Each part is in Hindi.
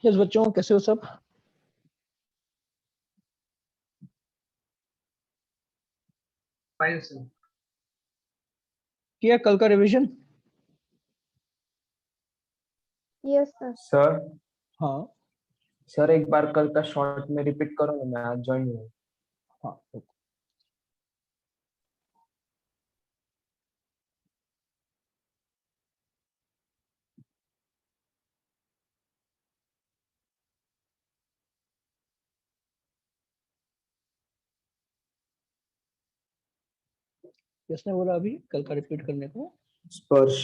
यस बच्चों, कैसे हो सब? Fine sir. किया कल का रिवीजन? Yes sir. सर हाँ सर एक बार कल का शॉर्ट में रिपीट करो ना, मैं आज ज्वाइन हूँ। हाँ। किसने बोला अभी कल का रिपीट करने को? स्पर्श।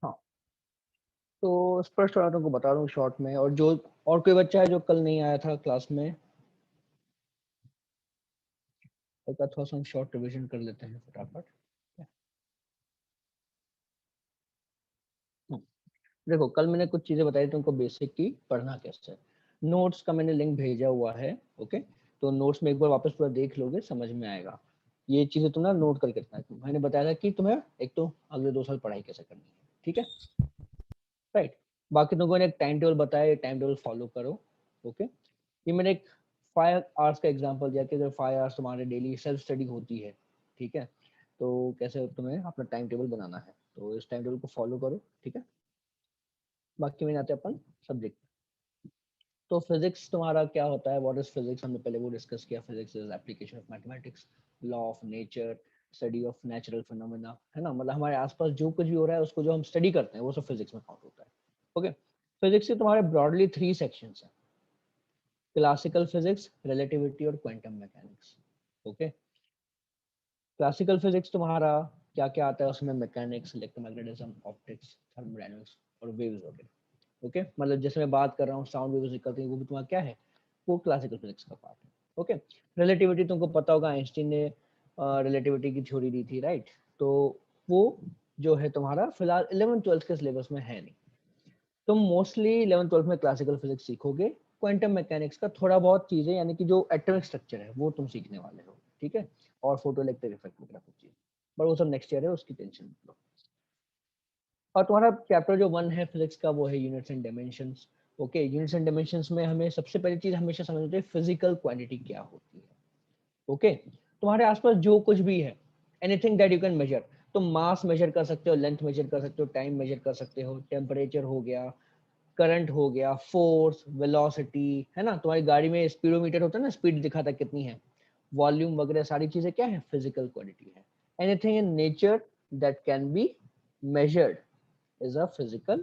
हाँ, तो स्पष्ट वालों को बता दूं शॉर्ट में, और जो और कोई बच्चा है जो कल नहीं आया था क्लास में, कल का थोड़ा सा हम शॉर्ट रिवीजन कर लेते हैं फटाफट। देखो, कल मैंने कुछ चीजें बताई तुमको बेसिक की पढ़ना कैसे। नोट्स का मैंने लिंक भेजा हुआ है, ओके? तो नोट्स में एक बार वापस पूरा देख लोगे, समझ में आएगा। ये चीजें तुम ना नोट करके रखना है। मैंने बताया था कि तुम्हें एक तो अगले 2 साल पढ़ाई कैसे करनी है, ठीक है? राइट। बाकी तुमको एक टाइम टेबल बताया, टाइम टेबल फॉलो करो, ओके? ये मैंने एक 5 आवर्स का एग्जांपल दिया कि अगर 5 आवर्स तुम्हारे डेली सेल्फ स्टडी होती है, ठीक है, तो कैसे तुम्हें अपना टाइम टेबल बनाना है, तो इस टाइम टेबल को फॉलो करो, ठीक है? बाकी में आते हैं अपन सब्जेक्ट। तो फिजिक्स तुम्हारा क्या होता है, व्हाट इज फिजिक्स, हमने पहले वो डिस्कस किया। Physics is application of mathematics, law of nature, study of natural phenomena, है ना? मतलब हमारे आसपास जो कुछ भी हो रहा है उसको जो हम स्टडी करते हैं वो सब फिजिक्स में काउंट होता है, ओके? फिजिक्स के तुम्हारे ब्रॉडली 3 सेक्शंस हैं: क्लासिकल फिजिक्स, रिलेटिविटी और quantum mechanics, okay? Classical physics तुम्हारा क्या क्या आता है उसमें? मैकेनिक्स, इलेक्ट्रोमैग्नेटिज्म, ऑप्टिक्स, थर्मोडायनामिक्स और वेव्स वगैरह, ओके? मतलब जैसे मैं बात कर रहा हूँ साउंड वेव्स निकलती हैं, वो भी तुम्हारा क्या है? वो क्लासिकल फिजिक्स का पार्ट है, ओके? रिलेटिविटी तुमको पता होगा, आइंस्टीन ने रिलेटिविटी की थ्योरी दी थी, राइट? तो वो जो है तुम्हारा फिलहाल 11th 12th के सिलेबस में है नहीं। तुम मोस्टली 11th 12th में क्लासिकल फिजिक्स सीखोगे। क्वांटम मैकेनिक्स का थोड़ा बहुत चीजें, यानी कि जो एटॉमिक स्ट्रक्चर है वो तुम सीखने वाले हो, ठीक है? और फोटो इलेक्ट्रिक इफेक्ट वगैरह कुछ चीज, पर वो सब नेक्स्ट ईयर है, उसकी टेंशन मत लो। और तुम्हारा चैप्टर जो 1 है फिजिक्स का वो है units and dimensions, okay? Units and dimensions में हमें सबसे पहली चीज हमेशा समझनी होती है फिजिकल क्वांटिटी क्या होती है, ओके? तुम्हारे आसपास जो कुछ भी है, anything that you can measure, तुम मास मेजर कर सकते हो, लेंथ मेजर कर सकते हो, टाइम मेजर कर सकते हो, टेम्परेचर हो गया, करंट हो गया, फोर्स, वेलोसिटी, है ना? तुम्हारी गाड़ी में स्पीडोमीटर होता है ना, स्पीड दिखाता है कितनी है, वॉल्यूम वगैरह सारी चीजें क्या है? फिजिकल क्वांटिटी है। Anything in nature that can be measured is a physical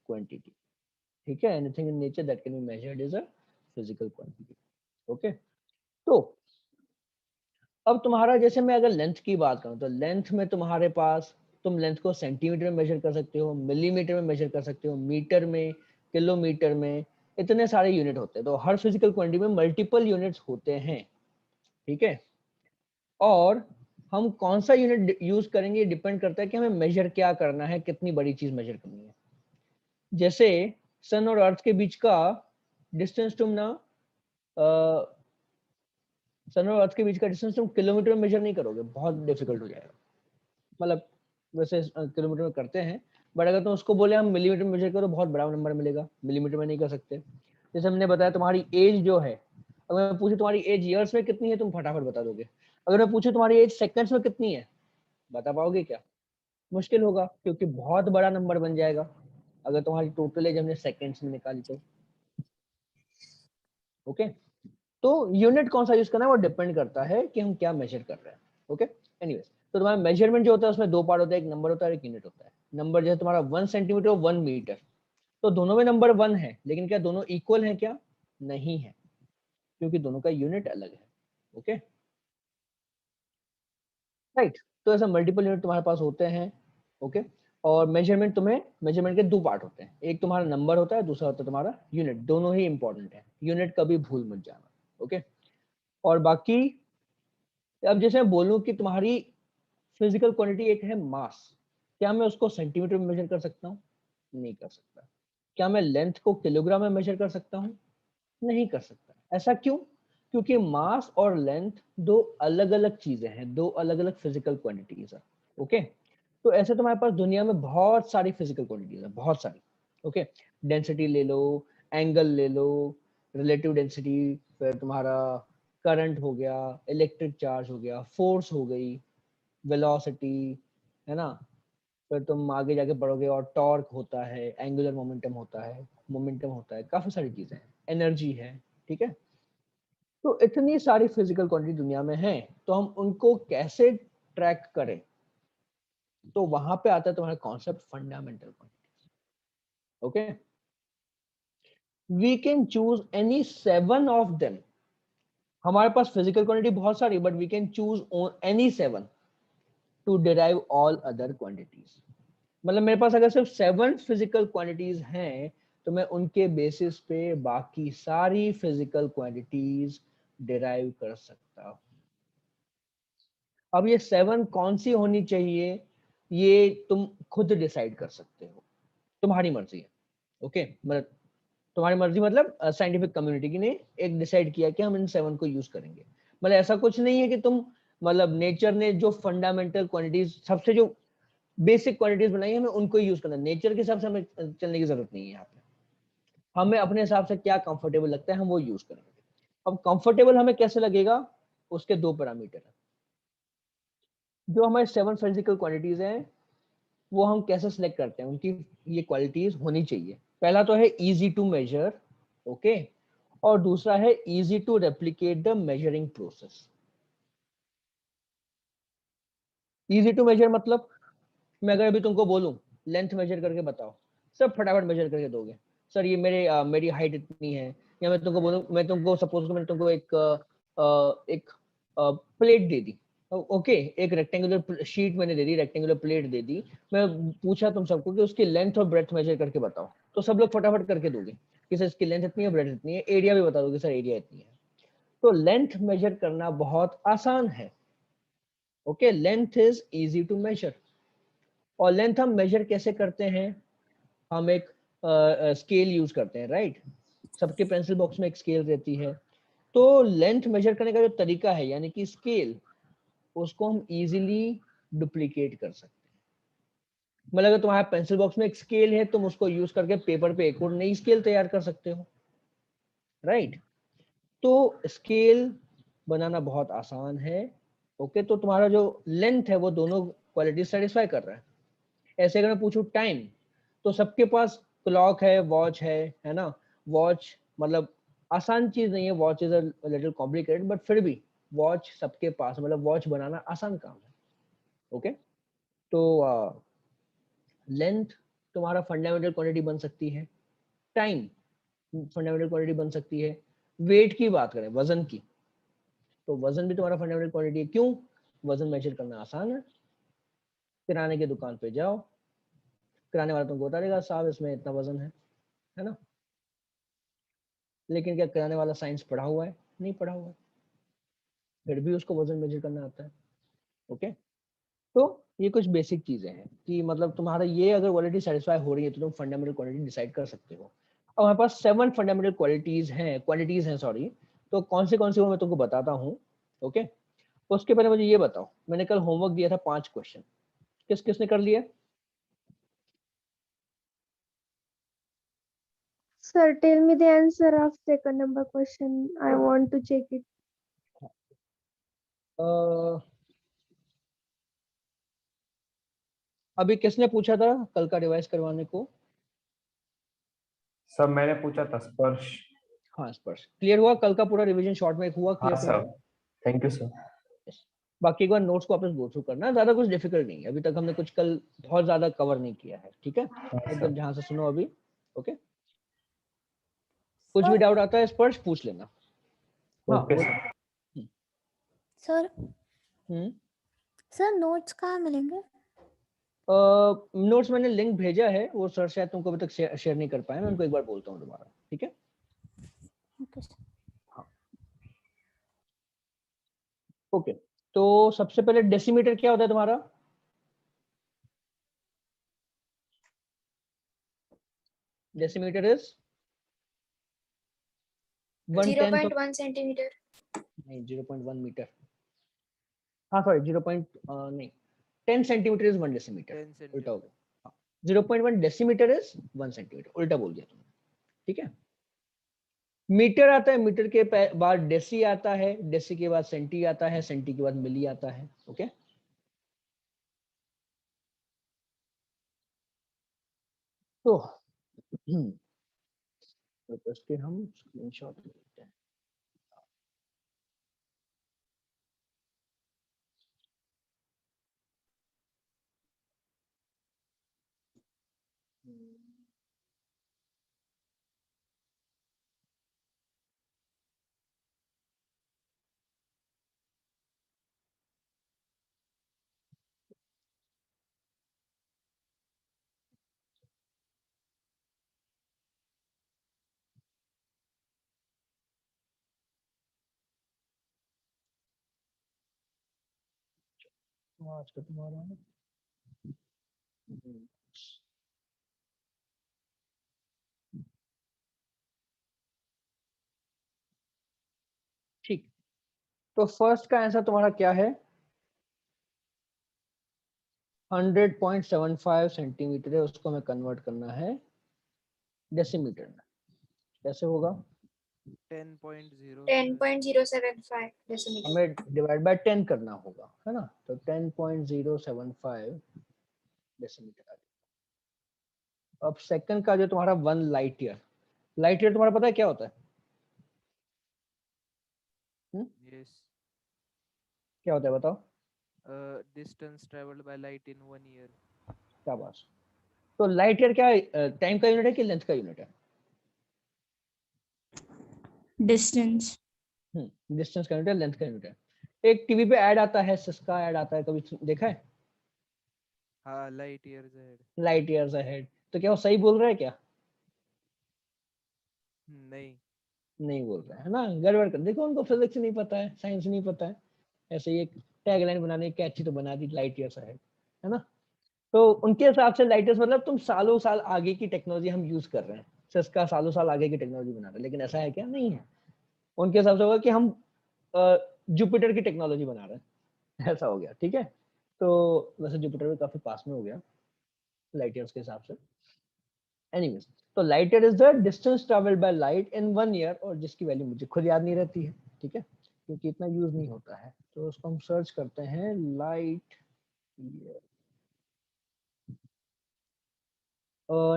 quantity, ठीक है? anything in nature that can be measured is a physical quantity, okay? तो अब तुम्हारा, जैसे मैं अगर लेंथ की बात करूं, तो लेंथ में तुम्हारे पास, तुम लेंथ को सेंटीमीटर में मेजर कर सकते हो, मिलीमीटर में मेजर कर सकते हो, मीटर में, किलोमीटर में, इतने सारे यूनिट होते हैं। तो हर फिजिकल क्वांटिटी में मल्टीपल यूनिट्स होते हैं, ठीक है? और हम कौन सा यूनिट यूज करेंगे डिपेंड करता है कि हमें मेजर क्या करना है, कितनी बड़ी चीज मेजर करनी है। जैसे सन और अर्थ के बीच का डिस्टेंस तुम ना सन और अर्थ के बीच का डिस्टेंस तुम किलोमीटर में मेजर नहीं करोगे, बहुत डिफिकल्ट हो जाएगा। मतलब वैसे किलोमीटर में करते हैं, बट अगर तुम उसको बोले हम मिलीमीटर में मेजर करो, बहुत बड़ा नंबर मिलेगा, मिलीमीटर में नहीं कर सकते। जैसे हमने बताया तुम्हारी एज जो है, अगर मैं पूछूं तुम्हारी एज ईयर्स में कितनी है, तुम फटाफट बता दोगे। अगर मैं पूछूं तुम्हारी एज सेकंड्स में कितनी है, बता पाओगे क्या? मुश्किल होगा, क्योंकि बहुत बड़ा नंबर बन जाएगा। अगर तुम्हारी टोटल एज हमने सेकंड्स में निकाली तो। ओके, तो यूनिट कौन सा यूज करना है वो डिपेंड करता है कि हम क्या मेजर कर रहे हैं। ओके, एनीवेज, तो तुम्हारा मेजरमेंट जो होता है उसमें दो पार्ट होता है, एक नंबर होता है और एक यूनिट होता है। नंबर जैसे तुम्हारा 1 सेंटीमीटर और 1 मीटर, तो दोनों में नंबर 1 है, लेकिन क्या दोनों इक्वल हैं? क्या नहीं है, क्योंकि दोनों का यूनिट अलग है। ओके, राइट, तो ऐसा मल्टीपल यूनिट तुम्हारे पास होते हैं। ओके, और मेजरमेंट मेजरमेंट के दो पार्ट होते हैं, एक तुम्हारा नंबर होता है, दूसरा होता है तुम्हारा यूनिट। दोनों ही इंपॉर्टेंट है, यूनिट कभी भूल मत जाना। ओके, और बाकी अब जैसे मैं बोलूं कि तुम्हारी फिजिकल क्वांटिटी एक है मास, क्या मैं उसको सेंटीमीटर में मेजर कर सकता हूँ? नहीं कर सकता। क्या मैं लेंथ को किलोग्राम में मेजर कर सकता हूँ? नहीं कर सकता। ऐसा क्यों? क्योंकि मास और लेंथ दो अलग अलग चीजें हैं, दो अलग अलग फिजिकल क्वांटिटीज है। ओके, तो ऐसे तुम्हारे पास दुनिया में बहुत सारी फिजिकल क्वांटिटीज है, बहुत सारी। ओके, डेंसिटी ले लो, एंगल ले लो, रिलेटिव डेंसिटी, फिर तुम्हारा करंट हो गया, इलेक्ट्रिक चार्ज हो गया, फोर्स हो गई, वेलोसिटी, है ना। फिर तुम आगे जाके पढ़ोगे और टॉर्क होता है, एंगुलर मोमेंटम होता है, काफी सारी चीजें हैं, एनर्जी है। ठीक है, तो इतनी सारी फिजिकल क्वांटिटी दुनिया में है, तो हम उनको कैसे ट्रैक करें? तो वहां पे आता है तुम्हारा concept fundamental quantity. Okay, we can choose any 7 of them. हमारे पास फिजिकल क्वांटिटी बहुत सारी, but we can choose any 7 to derive all other quantities. मतलब मेरे पास अगर सिर्फ 7 फिजिकल क्वांटिटीज हैं, तो मैं उनके बेसिस पे बाकी सारी फिजिकल क्वांटिटीज डिराइव कर सकता हूं। अब ये 7 कौन सी होनी चाहिए, ये तुम खुद डिसाइड कर सकते हो, तुम्हारी मर्जी है। ओके, मतलब तुम्हारी मर्जी, मतलब साइंटिफिक कम्युनिटी की ने एक डिसाइड किया कि हम इन 7 को यूज करेंगे। मतलब ऐसा कुछ नहीं है कि तुम, मतलब नेचर ने जो फंडामेंटल क्वांटिटीज, सबसे जो बेसिक क्वांटिटीज बनाई है, हमें उनको यूज करना। नेचर के हिसाब से हमें चलने की जरूरत नहीं है। यहाँ पे हमें अपने हिसाब से क्या कंफर्टेबल लगता है हम वो यूज करेंगे। अब कंफर्टेबल हमें कैसे लगेगा, उसके दो पैरामीटर है। जो हमारे 7 फिजिकल क्वांटिटीज हैं, वो हम कैसे सिलेक्ट करते हैं, उनकी ये क्वालिटीज होनी चाहिए। पहला तो है इजी टू मेजर, ओके, और दूसरा है easy to replicate the measuring process. Easy to measure मतलब, मैं अगर अभी तुमको बोलूं लेंथ मेजर करके बताओ, सब फटाफट मेजर करके दोगे। सर ये मेरी हाइट इतनी है। या मैं तुमको बोलूं, मैं तुमको सपोज मैंने तुमको एक प्लेट दे दी। ओके, एक रेक्टेंगुलर शीट मैंने दे दी, रेक्टेंगुलर प्लेट दे दी। मैं पूछा तुम सबको कि उसकी लेंथ और ब्रेड्थ मेजर करके बताओ, तो सब लोग फटाफट करके दोगे कि सर इसकी लेंथ इतनी है, ब्रेड्थ इतनी है। एरिया भी बता दोगे, सर एरिया इतनी है। तो लेंथ मेजर करना बहुत आसान है। Okay, length is easy to measure. और लेंथ हम मेजर कैसे करते हैं? हम एक स्केल यूज करते हैं, राइट। सबके पेंसिल बॉक्स में एक स्केल रहती है। तो लेंथ मेजर करने का जो तरीका है, यानी कि स्केल, उसको हम इजीली डुप्लीकेट कर सकते हैं। मतलब अगर तुम्हारे पेंसिल बॉक्स में एक स्केल है, तुम उसको यूज करके पेपर पे एक और नई स्केल तैयार कर सकते हो, राइट। तो स्केल बनाना बहुत आसान है। ओके, तो तुम्हारा जो लेंथ है वो दोनों क्वालिटी सेटिस्फाई कर रहा है। ऐसे अगर मैं पूछूं टाइम, तो सबके पास क्लॉक है, वॉच है ना। वॉच मतलब आसान चीज नहीं है, watch is a little complicated, but फिर भी वॉच सबके पास, मतलब वॉच बनाना आसान काम है। ओके, तो लेंथ तुम्हारा फंडामेंटल क्वांटिटी बन सकती है, टाइम फंडामेंटल क्वांटिटी बन सकती है। वेट की बात करें, वजन की, तो वजन भी तुम्हारा फंडामेंटल क्वांटिटी है। क्यों? वजन मेजर करना आसान है। किराने की दुकान पे जाओ, किराने वाला तुमको बता देगा साहब इसमें इतना वजन है ना। लेकिन क्या किराने वाला साइंस पढ़ा हुआ है? नहीं पढ़ा हुआ है, फिर भी उसको वजन मेजर करना आता है। ओके, तो ये कुछ बेसिक चीजें हैं कि मतलब तुम्हारा ये अगर क्वालिटी सेटिस्फाई हो रही है, तो तुम फंडामेंटल क्वालिटी डिसाइड कर सकते हो। अब हमारे पास 7 फंडामेंटल क्वांटिटीज हैं सॉरी। तो कौन सी वो मैं तुमको बताता हूँ। ओके, उसके पहले मुझे ये बताओ, मैंने कल होमवर्क दिया था 5 क्वेश्चन, किस किसने कर लिया? Sir, tell me the answer of second number question. I want to check it. अभी किसने पूछा था कल का रिवाइज करवाने को? सब मैंने पूछा था स्पर्श। हाँ स्पर्श क्लियर हुआ, कल का पूरा रिवीजन शॉर्ट में हुआ हाँ क्लियर सर, तुम्हारा? Thank you sir. Yes. बाकी एक बार नोट्स को वापस गो थ्रू करना, ज्यादा कुछ डिफिकल्ट नहीं है, अभी तक हमने कुछ कल बहुत ज्यादा कवर नहीं किया है, ठीक है? हाँ एकदम सर। ध्यान से सुनो अभी, ओके? कुछ भी सर डाउट आता है स्पर्श पूछ लेना। हाँ ओके बोल। सर। सर हम्म सर नोट्स कहाँ मिलेंगे? नोट्स मैंने लिंक भेजा है, वो सर शायद तुमको अभी तक शेयर नहीं कर पाए, मैं उनको एक बार बोलता हूँ दोबारा, ठीक है? Okay sir. हाँ ओके। तो सबसे पहले डेसीमीटर क्या होता है तुम्हारा? Decimetre is 1/10 of 0.1 centimetre. नहीं 0.1 मीटर, हाँ सॉरी 0. नहीं 10 सेंटीमीटर इज 1 डेसीमीटर, 10 उल्टा सेंटीमीटर। हो गया। 0.1 डेसीमीटर इज 1 सेंटीमीटर, उल्टा बोल दिया तुमने, ठीक है? मीटर आता है, मीटर के बाद डेसी आता है, डेसी के बाद सेंटी आता है, सेंटी के बाद मिली आता है, ओके? तो तो इसके हम स्क्रीनशॉट लेते हैं। आज का तुम्हारा ठीक। तो फर्स्ट का आंसर तुम्हारा क्या है? 100.75 सेंटीमीटर है, उसको हमें कन्वर्ट करना है डेसीमीटर में, कैसे होगा? 10.0 10.075 डेसीमीटर। हमें डिवाइड बाय 10 करना होगा, है ना? तो 10.075 डेसीमीटर आ गया। अब सेकंड का जो तुम्हारा 1 लाइट ईयर, लाइट ईयर तुम्हारा पता है क्या होता है? yes क्या होता है बताओ? distance traveled by light in 1 year। क्या बात। तो लाइट ईयर क्या टाइम का यूनिट है कि लेंथ का यूनिट है? डिस्टेंस। डिस्टेंस का यूनिट है, लेंथ का यूनिट है। एक टीवी पे ऐड आता है, सिस्का ऐड आता है, कभी देखा है? हाँ light years ahead। Light years ahead, तो क्या वो सही बोल रहा है क्या? नहीं नहीं बोल रहा है ना, गड़बड़ कर। देखो उनको फिजिक्स नहीं पता है, साइंस नहीं पता है, ऐसे ही एक टैगलाइन बनाने की अच्छी तो बना दी, लाइट ईयर्स अहेड, है ना? तो उनके हिसाब से लाइट ईयर्स मतलब तुम सालों साल आगे की टेक्नोलॉजी हम यूज कर रहे हैं, सिस्का सालों साल आगे की टेक्नोलॉजी बना रहे हैं, लेकिन ऐसा है क्या? नहीं है। उनके हिसाब से होगा कि हम जुपिटर की टेक्नोलॉजी बना रहे हैं, ऐसा हो गया, ठीक है? तो वैसे जुपिटर भी काफी पास में हो गया लाइट ईयर्स के हिसाब से। एनीवेज, तो light year is the distance travelled by light in 1 year, और जिसकी वैल्यू मुझे खुद याद नहीं रहती है, ठीक है, क्योंकि इतना यूज नहीं होता है। तो उसको हम सर्च करते हैं लाइट ईयर,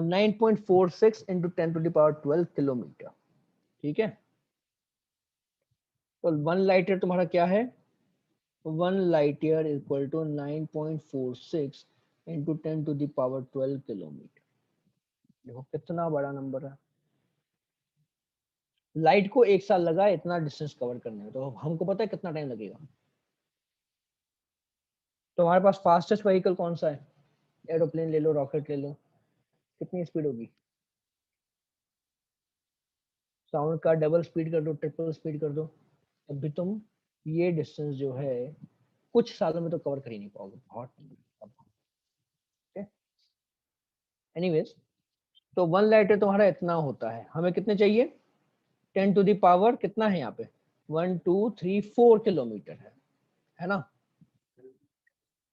9.46 इंटू 10⁻12 किलोमीटर, ठीक है? तो 1 लाइट ईयर तुम्हारा क्या है? 1 light year equal to 9.46 into 10⁻12 kilometre. देखो कितना बड़ा नंबर है। लाइट को 1 साल लगा इतना डिस्टेंस कवर करने में, तो हमको पता है कितना टाइम लगेगा। तो हमारे पास फास्टेस्ट व्हीकल कौन सा है? एरोप्लेन ले लो, रॉकेट ले लो, कितनी स्पीड होगी? साउंड का डबल स्पीड कर दो, ट्रिपल स्पीड कर दो, तब भी तुम ये डिस्टेंस जो है कुछ सालों में तो कवर कर ही नहीं पाओगे, बहुत। एनीवेज, तो 1 लाइट तुम्हारा इतना होता है, हमें कितने चाहिए? 10 टू द पावर कितना है यहाँ पे? 1 2 3 4 किलोमीटर है ना?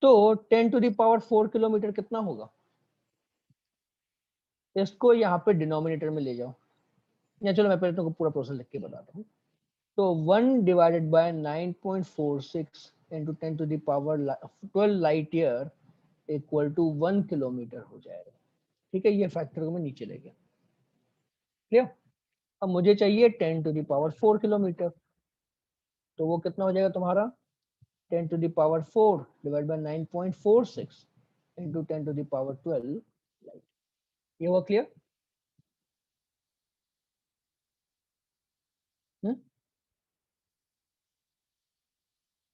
तो 10 टू द पावर 4 किलोमीटर कितना होगा? इसको यहाँ पे डिनोमिनेटर में ले जाओ, या चलो मैं पहले तुमको पूरा प्रोसेस लिख के बताता हूँ। तो 1 divided by 9.46 into 10 to the power 12 light year equal to 1 kilometre हो जाएगा, ठीक है? ये फैक्टर को मैं नीचे ले गया। क्लियर? अब मुझे चाहिए 10⁴ किलोमीटर, तो वो कितना हो जाएगा तुम्हारा 10⁴ डिवाइड बाय 9.46 इंटू 10⁻12 लाइट। ये हुआ क्लियर?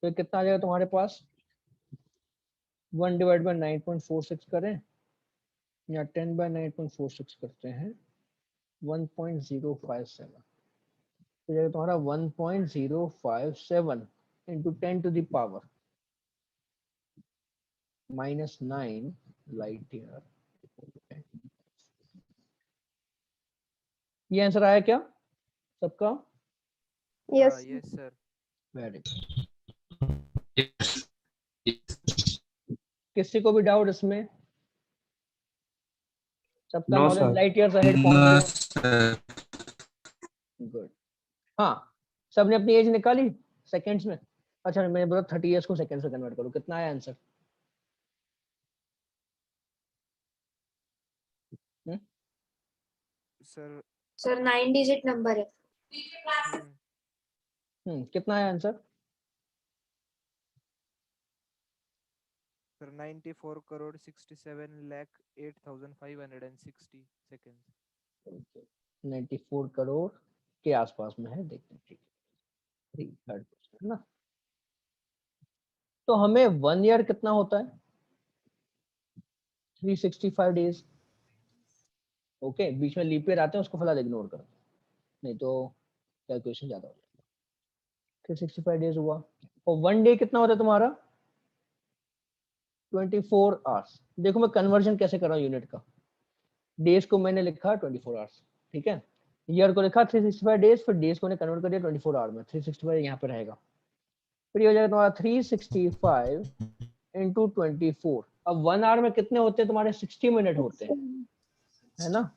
तो कितना आ जाएगा तुम्हारे पास 1 डिवाइड बाय 9.46 करें या 10/9.46 करते हैं 1.057, तो जाएगा तुम्हारा 1.057 इंटू 10⁻⁻9 लाइट ईयर। ये आंसर आया क्या सबका? Yes. Yes, sir. Very good. किसी को भी डाउट इसमें? सबका No, knowledge sir. Light years ahead पहुंच गया? गुड। हाँ, सबने अपनी एज निकाली सेकंड्स में? अच्छा मैंने बोला 30 इयर्स को सेकंड से कन्वर्ट करो, कितना आया answer? Sir, sir 9 digit number है। कितना आया आंसर? sir, 94,67,08,560 seconds. 94 करोड़ के आसपास में है, देखते हैं। ठीक है, 3/3 है ना? तो हमें 1 ईयर कितना होता है? 365 डेज। ओके, बीच में लीप ईयर आते हैं, उसको फिलहाल इग्नोर कर दो, नहीं तो कैलकुलेशन ज्यादा हो जाएगा। 365 डेज हुआ, और 1 डे कितना होता है तुम्हारा? 24 आवर्स। देखो मैं कन्वर्जन कैसे कर रहा हूँ यूनिट का। डेज को मैंने लिखा 24 आवर्स, ठीक है, ईयर को लिखा 365 डेज, फिर डेज को ने कन्वर्ट कर दिया 24 आवर में, 365 यहाँ पे रहेगा, फिर ये हो जाएगा तुम्हारा 365 इंटू 24। अब 1 आवर में कितने होते हैं तुम्हारे? 60 मिनट होते हैं, है ना?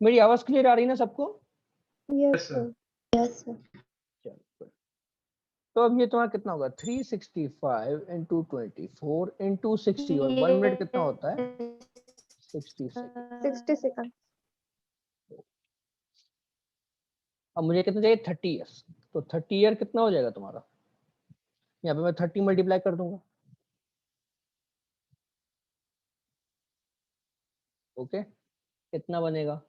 मेरी आवाज क्लियर आ रही है ना सबको? Yes, sir. Yes, sir. चलो, तो अब ये तुम्हारा कितना होगा? 365 इंटू 24 इंटू 60, और 1 मिनट कितना होता है? 60 सेकेंड। 60 seconds. अब मुझे कितना चाहिए? 30 ईयर्स। तो 30 ईयर कितना हो जाएगा तुम्हारा? यहाँ पे मैं 30 मल्टीप्लाई कर दूंगा। ओके, कितना बनेगा?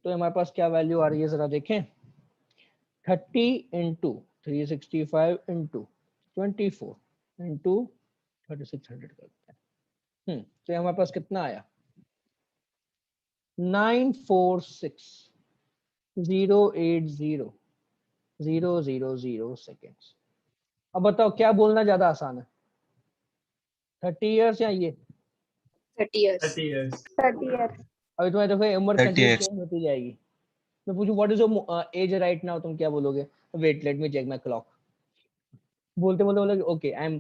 तो हमारे पास क्या वैल्यू आ रही है जरा देखें। 30 इंटू 365 इंटू 24 इंटू 3600 करते हैं। तो ये हमारे पास कितना आया? 946,080,000 सेकेंड्स। अब बताओ क्या बोलना ज्यादा आसान है, 30 इयर्स या ये? 30 इयर्स। 30 years. अभी तुम्हारी देखो उम्र 30 कंटिन्यू years. चेंज होती जाएगी। मैं पूछूं what is your age right now, तुम क्या बोलोगे? Wait let me check my clock. बोलते बोलते बोलोगे ओके आई एम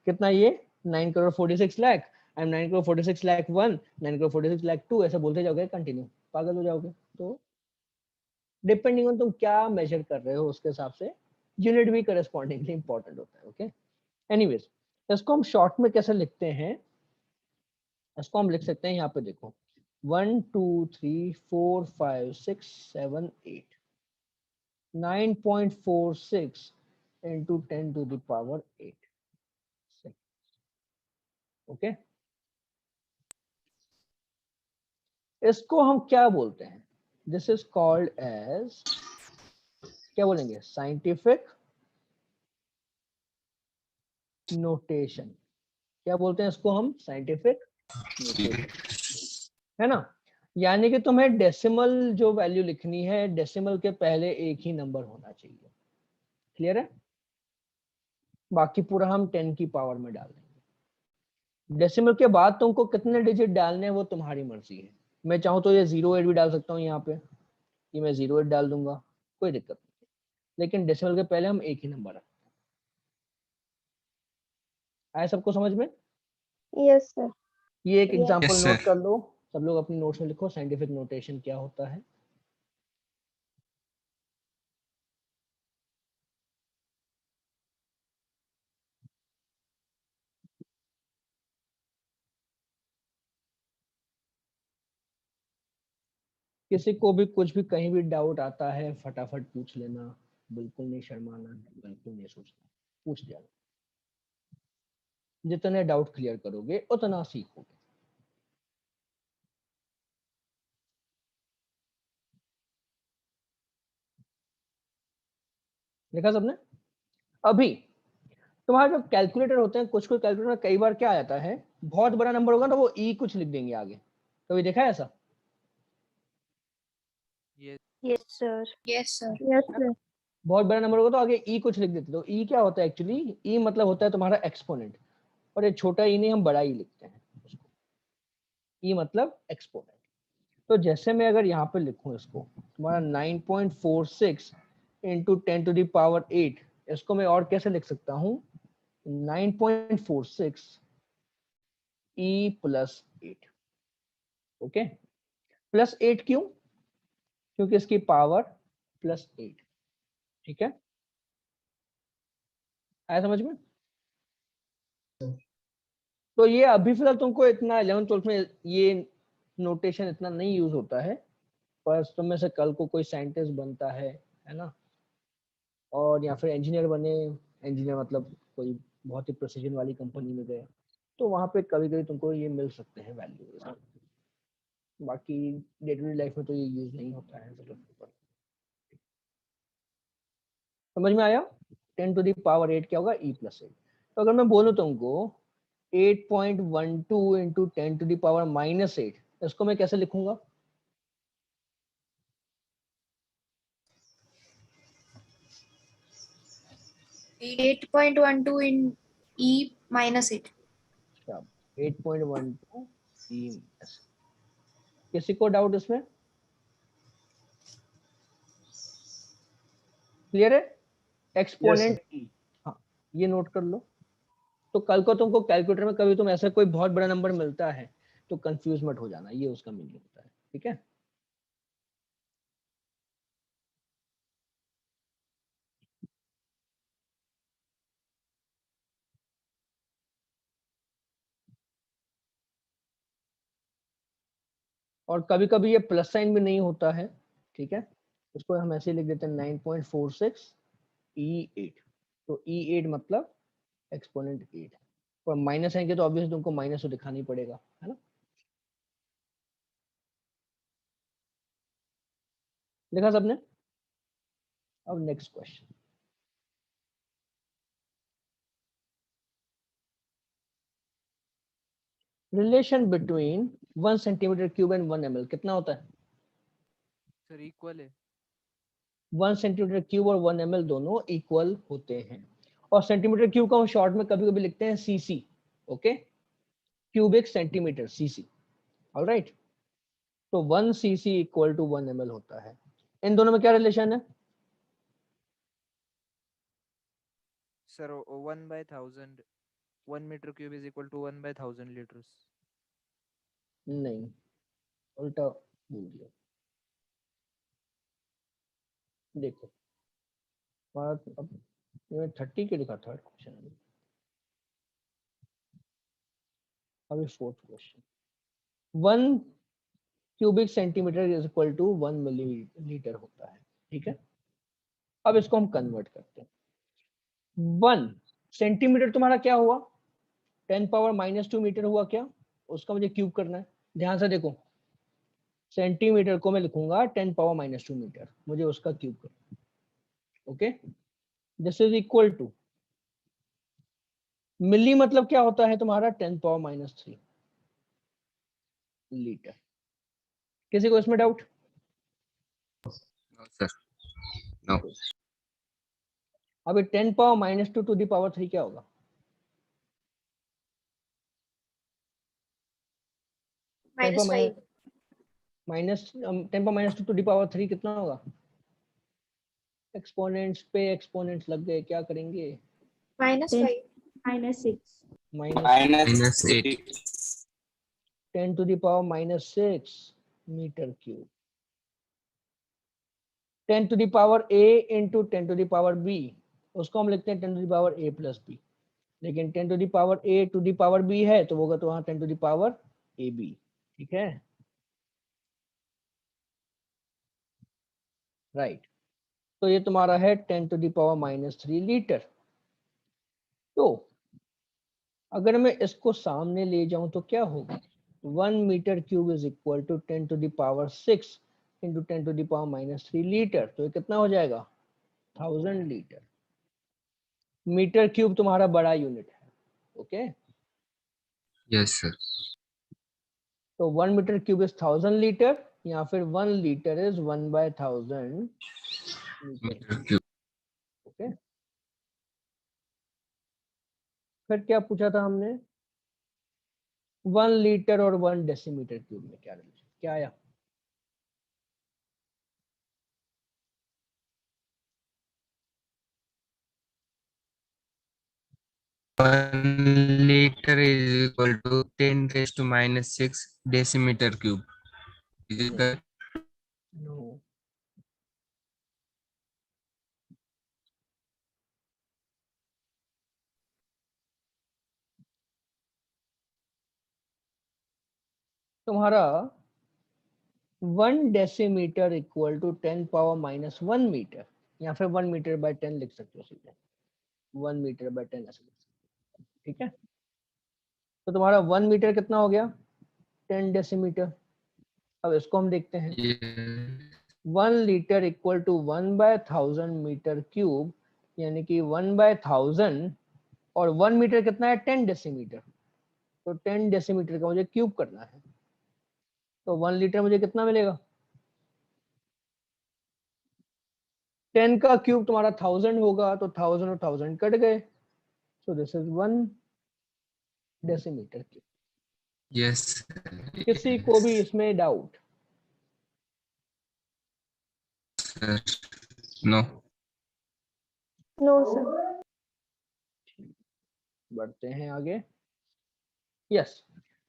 कितना ये 9,46,00,000, आई एम 9,46,00,000 9,46,00,000 ऐसे बोलते जाओगे कंटिन्यू, पागल हो जाओगे। तो डिपेंडिंग ऑन तुम क्या मेजर कर रहे हो उसके हिसाब से यूनिट भी करस्पॉन्डिंगली इंपॉर्टेंट होता है। ओके, एनीवेज इसको हम शॉर्ट में कैसे लिखते हैं? इसको हम लिख सकते हैं, यहाँ पे देखो 1 2 3 4 5 6 7 8 9.46 into 10⁸ ओके, इसको हम क्या बोलते हैं? दिस इज कॉल्ड एज, क्या बोलेंगे? Scientific notation. क्या बोलते हैं इसको हम? साइंटिफिक नोटेशन, है ना? यानी कि तुम्हें डेसिमल जो वैल्यू लिखनी है, डेसिमल के पहले एक ही नंबर होना चाहिए। क्लियर है? बाकी पूरा हम 10 की पावर में डाल देंगे। डेसिमल के बाद तुमको कितने डिजिट डालने हैं वो तुम्हारी मर्जी है। मैं चाहूँ तो ये 08 भी डाल सकता हूँ यहाँ पे, ये मैं 08 डाल दूंगा, कोई दिक्कत नहीं, लेकिन डेसिमल के पहले हम एक ही नंबर रखते हैं। आया सबको समझ में? Yes, sir. ये एक Yes. Example Yes, note sir. कर लो, सब लोग अपनी नोट्स में लिखो साइंटिफिक नोटेशन क्या होता है। किसी को भी कुछ भी कहीं भी डाउट आता है फटाफट पूछ लेना, बिल्कुल नहीं शर्माना, बिल्कुल नहीं सोचना, पूछ लेना। जितने डाउट क्लियर करोगे उतना सीखोगे। देखा सबने? अभी तुम्हारा जो कैलकुलेटर होते हैं, कुछ कुछ कैलकुलेटर में कई बार क्या आ जाता है, बहुत बड़ा नंबर होगा तो वो ई कुछ लिख देंगे आगे। कभी देखा है ऐसा? Yes. Yes, sir. Yes, sir. Yes, sir. बहुत बड़ा नंबर होगा तो आगे ई कुछ लिख देते। तो ई क्या होता है एक्चुअली? ई मतलब होता है तुम्हारा एक्सपोनेंट, और ये छोटा ई नहीं, हम बड़ा ई लिखते हैं उसको। ई मतलब एक्सपोनेंट। तो जैसे मैं अगर यहाँ पे लिखूं इसको, तुम्हारा 9.46 इंटू 10⁸ 8, इसको मैं और कैसे लिख सकता हूँ? 9.46 ई प्लस 8। ओके, प्लस 8 क्यों? क्योंकि इसकी पावर प्लस 8। ठीक है, आया समझ में? तो ये अभी फिलहाल तुमको इतना 11th-12th में ये नोटेशन इतना नहीं यूज होता है, पर तुम में से कल को कोई साइंटिस्ट बनता है ना, और या फिर इंजीनियर बने, इंजीनियर मतलब कोई बहुत ही प्रिसीजन वाली कंपनी में गए, तो वहां पे कभी कभी तुमको ये मिल सकते हैं वैल्यू। बाकी डे टू डे लाइफ में तो ये यूज नहीं होता है। समझ में आया? 10⁸ 8 क्या होगा? E plus 8। तो अगर मैं बोलूँ तुमको 8.12 इंटू 10⁻⁻8, इसको मैं कैसे लिखूंगा? 8.12 in E minus 8. 8.12 E minus. किसी को डाउट इसमें? क्लियर है? एक्सपोनेंट ई। हाँ, ये नोट कर लो। तो कल को तुमको कैलकुलेटर में कभी तुम ऐसा कोई बहुत बड़ा नंबर मिलता है तो कंफ्यूज मत हो जाना, ये उसका मीनिंग होता है। ठीक है, और कभी कभी ये प्लस साइन भी नहीं होता है। ठीक है, उसको हम ऐसे लिख देते हैं 9.46 E8। तो E8 मतलब एक्सपोनेंट 8, और माइनस आएंगे तो ऑब्वियसली तुमको माइनस तो दिखाना ही पड़ेगा, है ना? देखा सबने? अब next question, relation between 1 centimetre cube and 1 ml कितना होता है? Sir, equal है। 1 सेंटीमीटर क्यूब और 1 ml दोनों इक्वल होते हैं, और सेंटीमीटर क्यूब को हम शॉर्ट में कभी कभी लिखते हैं CC. Okay, cubic centimetre, CC. Alright, तो 1 सीसी इक्वल टू 1 ml होता है। इन दोनों में क्या रिलेशन है? Sir, 1/1000. 1 meter cube is equal to 1/1000 liters. नहीं, उल्टा बोल दिया। देखो, अब ये 30 के लिखा, थर्ड क्वेश्चन, अभी fourth question. 1 cubic centimetre is equal to 1 millilitre होता है। ठीक है, अब इसको हम कन्वर्ट करते हैं। 1 सेंटीमीटर तुम्हारा क्या हुआ? 10⁻⁻2 मीटर हुआ क्या? उसका मुझे क्यूब करना है। ध्यान से देखो, सेंटीमीटर को मैं लिखूंगा 10⁻⁻2 मीटर, मुझे उसका क्यूब करना है। Okay, this is equal to, milli मतलब क्या होता है तुम्हारा? 10⁻³ लीटर। किसी को इसमें डाउट? No, sir. No. अभी 10⁻⁻2 टू द पावर 3 क्या होगा? -5. माइनस 10⁻⁻2 टू द पावर 3 कितना होगा? एक्सपोनेंट्स पे एक्सपोनेंट्स लग गए, क्या करेंगे? -5. -6. Minus -8. 10 to the power -6 metre cube. 10 to the power a into 10 to the power b, उसको हम लिखते हैं 10 to the power a plus b, लेकिन 10 to the power a to the power b है तो वो होगा तो वहां 10 टू द पावर ab। ठीक है, राइट। तो ये तुम्हारा है 10⁻³ लीटर। तो अगर मैं इसको सामने ले जाऊं तो क्या होगा, 1 m³ is equal to 10⁻6 into 10⁻³ litre. तो ये कितना हो जाएगा, 1000 लीटर। मीटर क्यूब तुम्हारा बड़ा यूनिट है, ओके। Yes, sir. तो 1 m³ इज 1000 लीटर, या फिर 1 litre is 1/1000 metre, Meter cube. Okay. फिर क्या पूछा था हमने, 1 लीटर और 1 डेसीमीटर क्यूब में क्या रिलेशन, क्या आया? 1 liter is equal to 10⁻⁶ decimeter cube. Is it correct? No. तुम्हारा 1 डेसीमीटर इक्वल टू 10⁻⁻1 मीटर, या फिर 1 मीटर/10 लिख सकते हो सीधे, 1 मीटर/10 ऐसे लिख सकते हो, ठीक है। तो तुम्हारा 1 मीटर कितना हो गया, 10 डेसीमीटर। अब इसको हम देखते हैं, Yes. 1 litre equal to 1/1000 metre cube, यानी कि 1/1000, और 1 मीटर कितना है, 10 डेसीमीटर। तो 10 डेसीमीटर का मुझे क्यूब करना है, तो 1 लीटर मुझे कितना मिलेगा, 10 का क्यूब तुम्हारा 1000 होगा, तो 1000 और 1000 कट गए, so this is 1 decimetre cube. Yes. किसी को भी इसमें doubt? Sir. No. No, sir. बढ़ते हैं आगे। यस,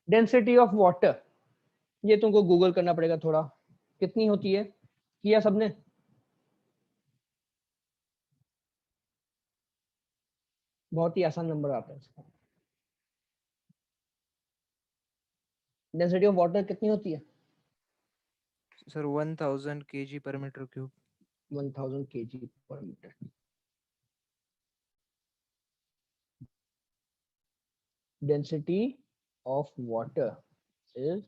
डेंसिटी ऑफ वाटर, ये तुमको गूगल करना पड़ेगा थोड़ा, कितनी होती है, किया सबने? बहुत ही आसान नंबर आता है इसका। डेंसिटी ऑफ वाटर कितनी होती है? Sir 1000 kg per meter cube. 1000 kg per metre. Density of water is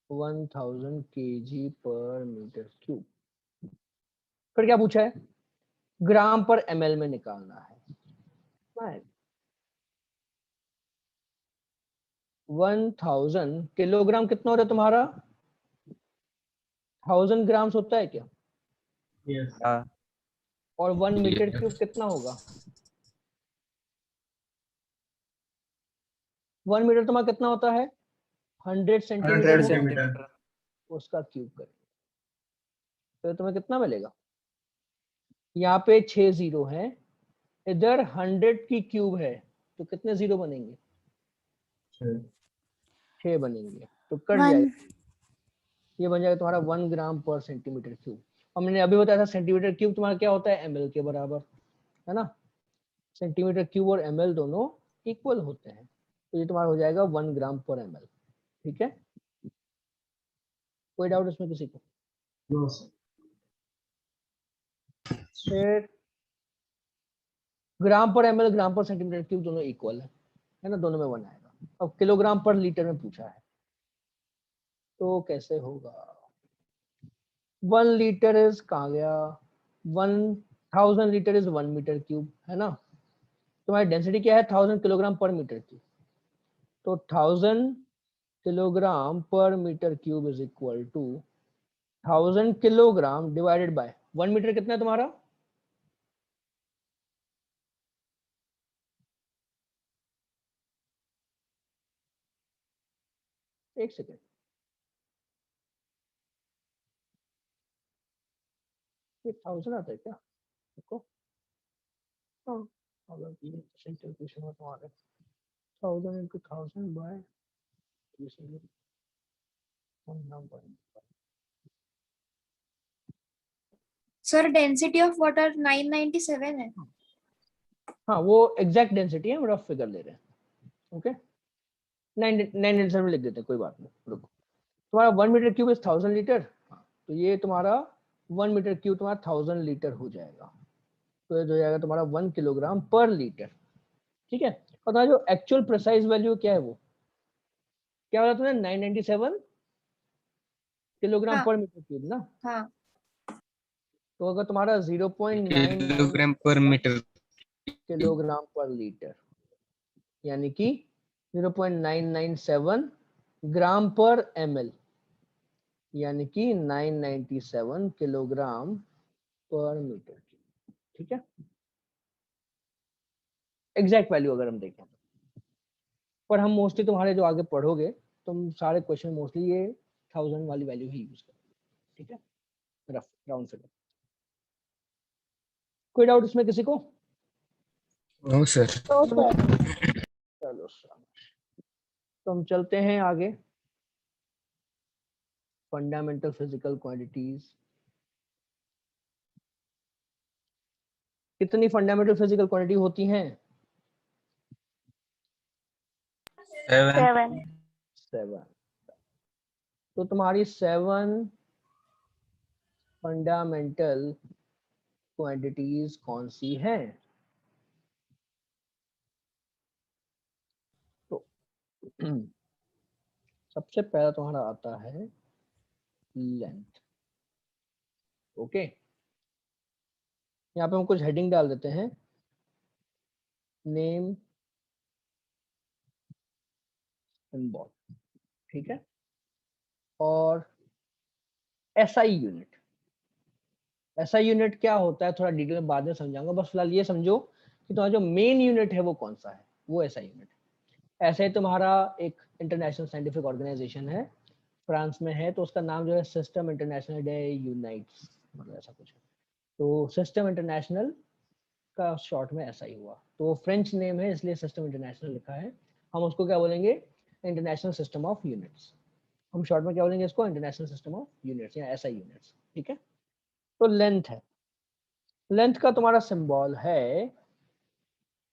1000 kg per metre cube. फिर क्या पूछा है, ग्राम पर ml में निकालना है। 1000 किलोग्राम कितना हो रहा है तुम्हारा, 1000 ग्राम्स होता है क्या? हाँ और 1 मीटर Yes. क्यूब कितना होगा, 1 मीटर तुम्हारा कितना होता है, 100 सेंटीमीटर होगा, सेंटीमीटर. उसका क्यूब करें तो तुम्हें कितना मिलेगा, यहाँ पे 6 जीरो है, इधर 100 की क्यूब है, तो कितने जीरो बनेंगे, 6 बनेंगे, तो कट वन जाएगा, ये बन जाएगा तुम्हारा 1 ग्राम पर सेंटीमीटर क्यूब। और मैंने अभी बताया था सेंटीमीटर क्यूब तुम्हारा क्या होता है, ml के बराबर, है ना। सेंटीमीटर क्यूब और ml दोनों इक्वल होते हैं, तो ये तुम्हारा हो जाएगा 1 ग्राम पर ml, ठीक है। कोई डाउट इसमें किसी को? फिर ग्राम पर ml, ग्राम पर सेंटीमीटर क्यूब दोनों इक्वल है ना, दोनों में 1 आएगा। अब किलोग्राम पर लीटर में पूछा है, तो कैसे होगा, 1 लीटर इज कहाँ गया, 1000 लीटर इज 1 मीटर क्यूब, है ना। तुम्हारी डेंसिटी क्या है, 1000 किलोग्राम पर मीटर क्यूब, तो 1000 kilogram per metre cube is equal to 1000 kilogram divided by 1 metre कितना है तुम्हारा, एक सेकेंड, ये 1000 आता है क्या, देखो, हाँ, अगर ये परसेंटेज क्वेश्चन में तुम्हारे 1000 into 1000 by 1 sir density of water 997 है। हाँ वो एग्जैक्ट डेंसिटी है, रफ फिगर ले रहे हैं, ओके। 997 लिख देते हैं, कोई बात नहीं, रुको। तुम्हारा 1 मीटर क्यूब इज 1000 लीटर, तो ये तुम्हारा 1 मीटर क्यूब तुम्हारा 1000 लीटर हो जाएगा, तो ये हो जाएगा तुम्हारा 1 किलोग्राम पर लीटर। ठीक है, और तुम्हारा जो एक्चुअल प्रिसाइज वैल्यू क्या है वो क्या बोला तुमने, 997 किलोग्राम हाँ। पर मीटर क्यूब ना। हाँ तो अगर तुम्हारा 0.99 किलोग्राम पर मीटर। किलोग्राम पर लीटर यानी कि 0.997 ग्राम पर ml यानी कि 997 किलोग्राम पर मीटर क्यूब। ठीक है, एग्जैक्ट वैल्यू अगर हम देखें, पर हम मोस्टली तुम्हारे जो आगे पढ़ोगे तुम सारे क्वेश्चन मोस्टली ये 1000 वाली वैल्यू ही यूज करोगे। ठीक है, रफ राउंड फिगर। कोई डाउट इसमें किसी को? No sir. चलो शाबाश। तो हम चलते हैं आगे, फंडामेंटल फिजिकल क्वांटिटीज। कितनी फंडामेंटल फिजिकल क्वांटिटी होती हैं? 7। 7। तो तुम्हारी 7 फंडामेंटल क्वांटिटीज कौन सी हैं? तो सबसे पहला तुम्हारा आता है लेंथ। ओके, यहाँ पे हम कुछ हेडिंग डाल देते हैं, नेम सिंबल। ठीक है, और एसआई यूनिट। एसआई यूनिट क्या होता है थोड़ा डिटेल में बाद में समझाऊंगा, बस फिलहाल ये समझो कि तुम्हारा जो मेन यूनिट है वो कौन सा है, वो एसआई यूनिट। ऐसे तुम्हारा एक इंटरनेशनल साइंटिफिक ऑर्गेनाइजेशन है, फ्रांस में है, तो उसका नाम जो है सिस्टम इंटरनेशनल डे यूनाइट्स, मतलब ऐसा कुछ है। तो सिस्टम इंटरनेशनल का शॉर्ट में ऐसा ही हुआ, तो फ्रेंच नेम है इसलिए सिस्टम इंटरनेशनल लिखा है। हम उसको क्या बोलेंगे, इंटरनेशनल सिस्टम ऑफ यूनिट्स। हम शॉर्ट में क्या बोलेंगे इसको, इंटरनेशनल सिस्टम ऑफ यूनिट्स या एसआई यूनिट्स। ठीक है, तो लेंथ है, लेंथ का तुम्हारा सिंबल है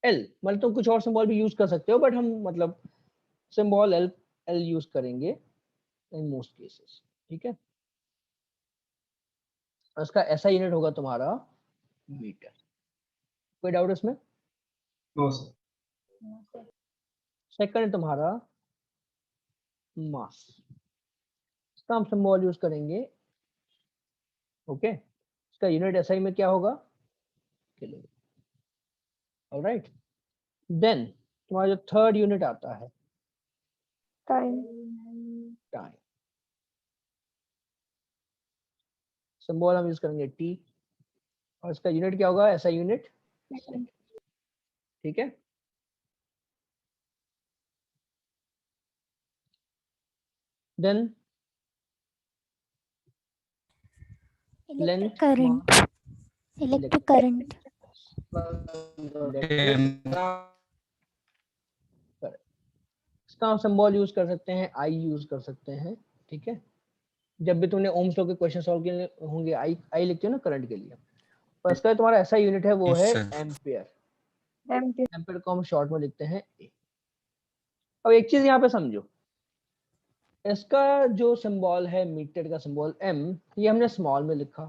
एल, मतलब तुम कुछ और सिंबल भी यूज कर सकते हो बट हम मतलब सिंबल एल एल यूज करेंगे इन मोस्ट केसेस। ठीक है, उसका ऐसा यूनिट होगा तुम्हारा मीटर। कोई डाउट इसमें? No sir. सेकंड है तुम्हारा मास, इसका हम सिंबल यूज करेंगे। ओके, इसका यूनिट एसआई में क्या होगा, किलो। ऑलराइट, देन तुम्हारा जो थर्ड यूनिट आता है टाइम। टाइम, सिंबल हम यूज करेंगे टी, और इसका यूनिट क्या होगा, ऐसा यूनिट सेकंड। ठीक है, then Electric length current. Electric current. इसका हम सिंबल यूज कर सकते हैं, आई यूज कर सकते हैं। ठीक है, जब भी तुमने ओम्स लॉ के क्वेश्चन सॉल्व किए होंगे आई आई लिखते हो ना करंट के लिए, पर इसका तुम्हारा ऐसा यूनिट है वो है एम्पियर। एम्पियर को हम शॉर्ट में लिखते हैं ए। अब एक चीज यहाँ पे समझो, इसका जो सिंबल है मीटर का सिंबल एम, ये हमने स्मॉल में लिखा,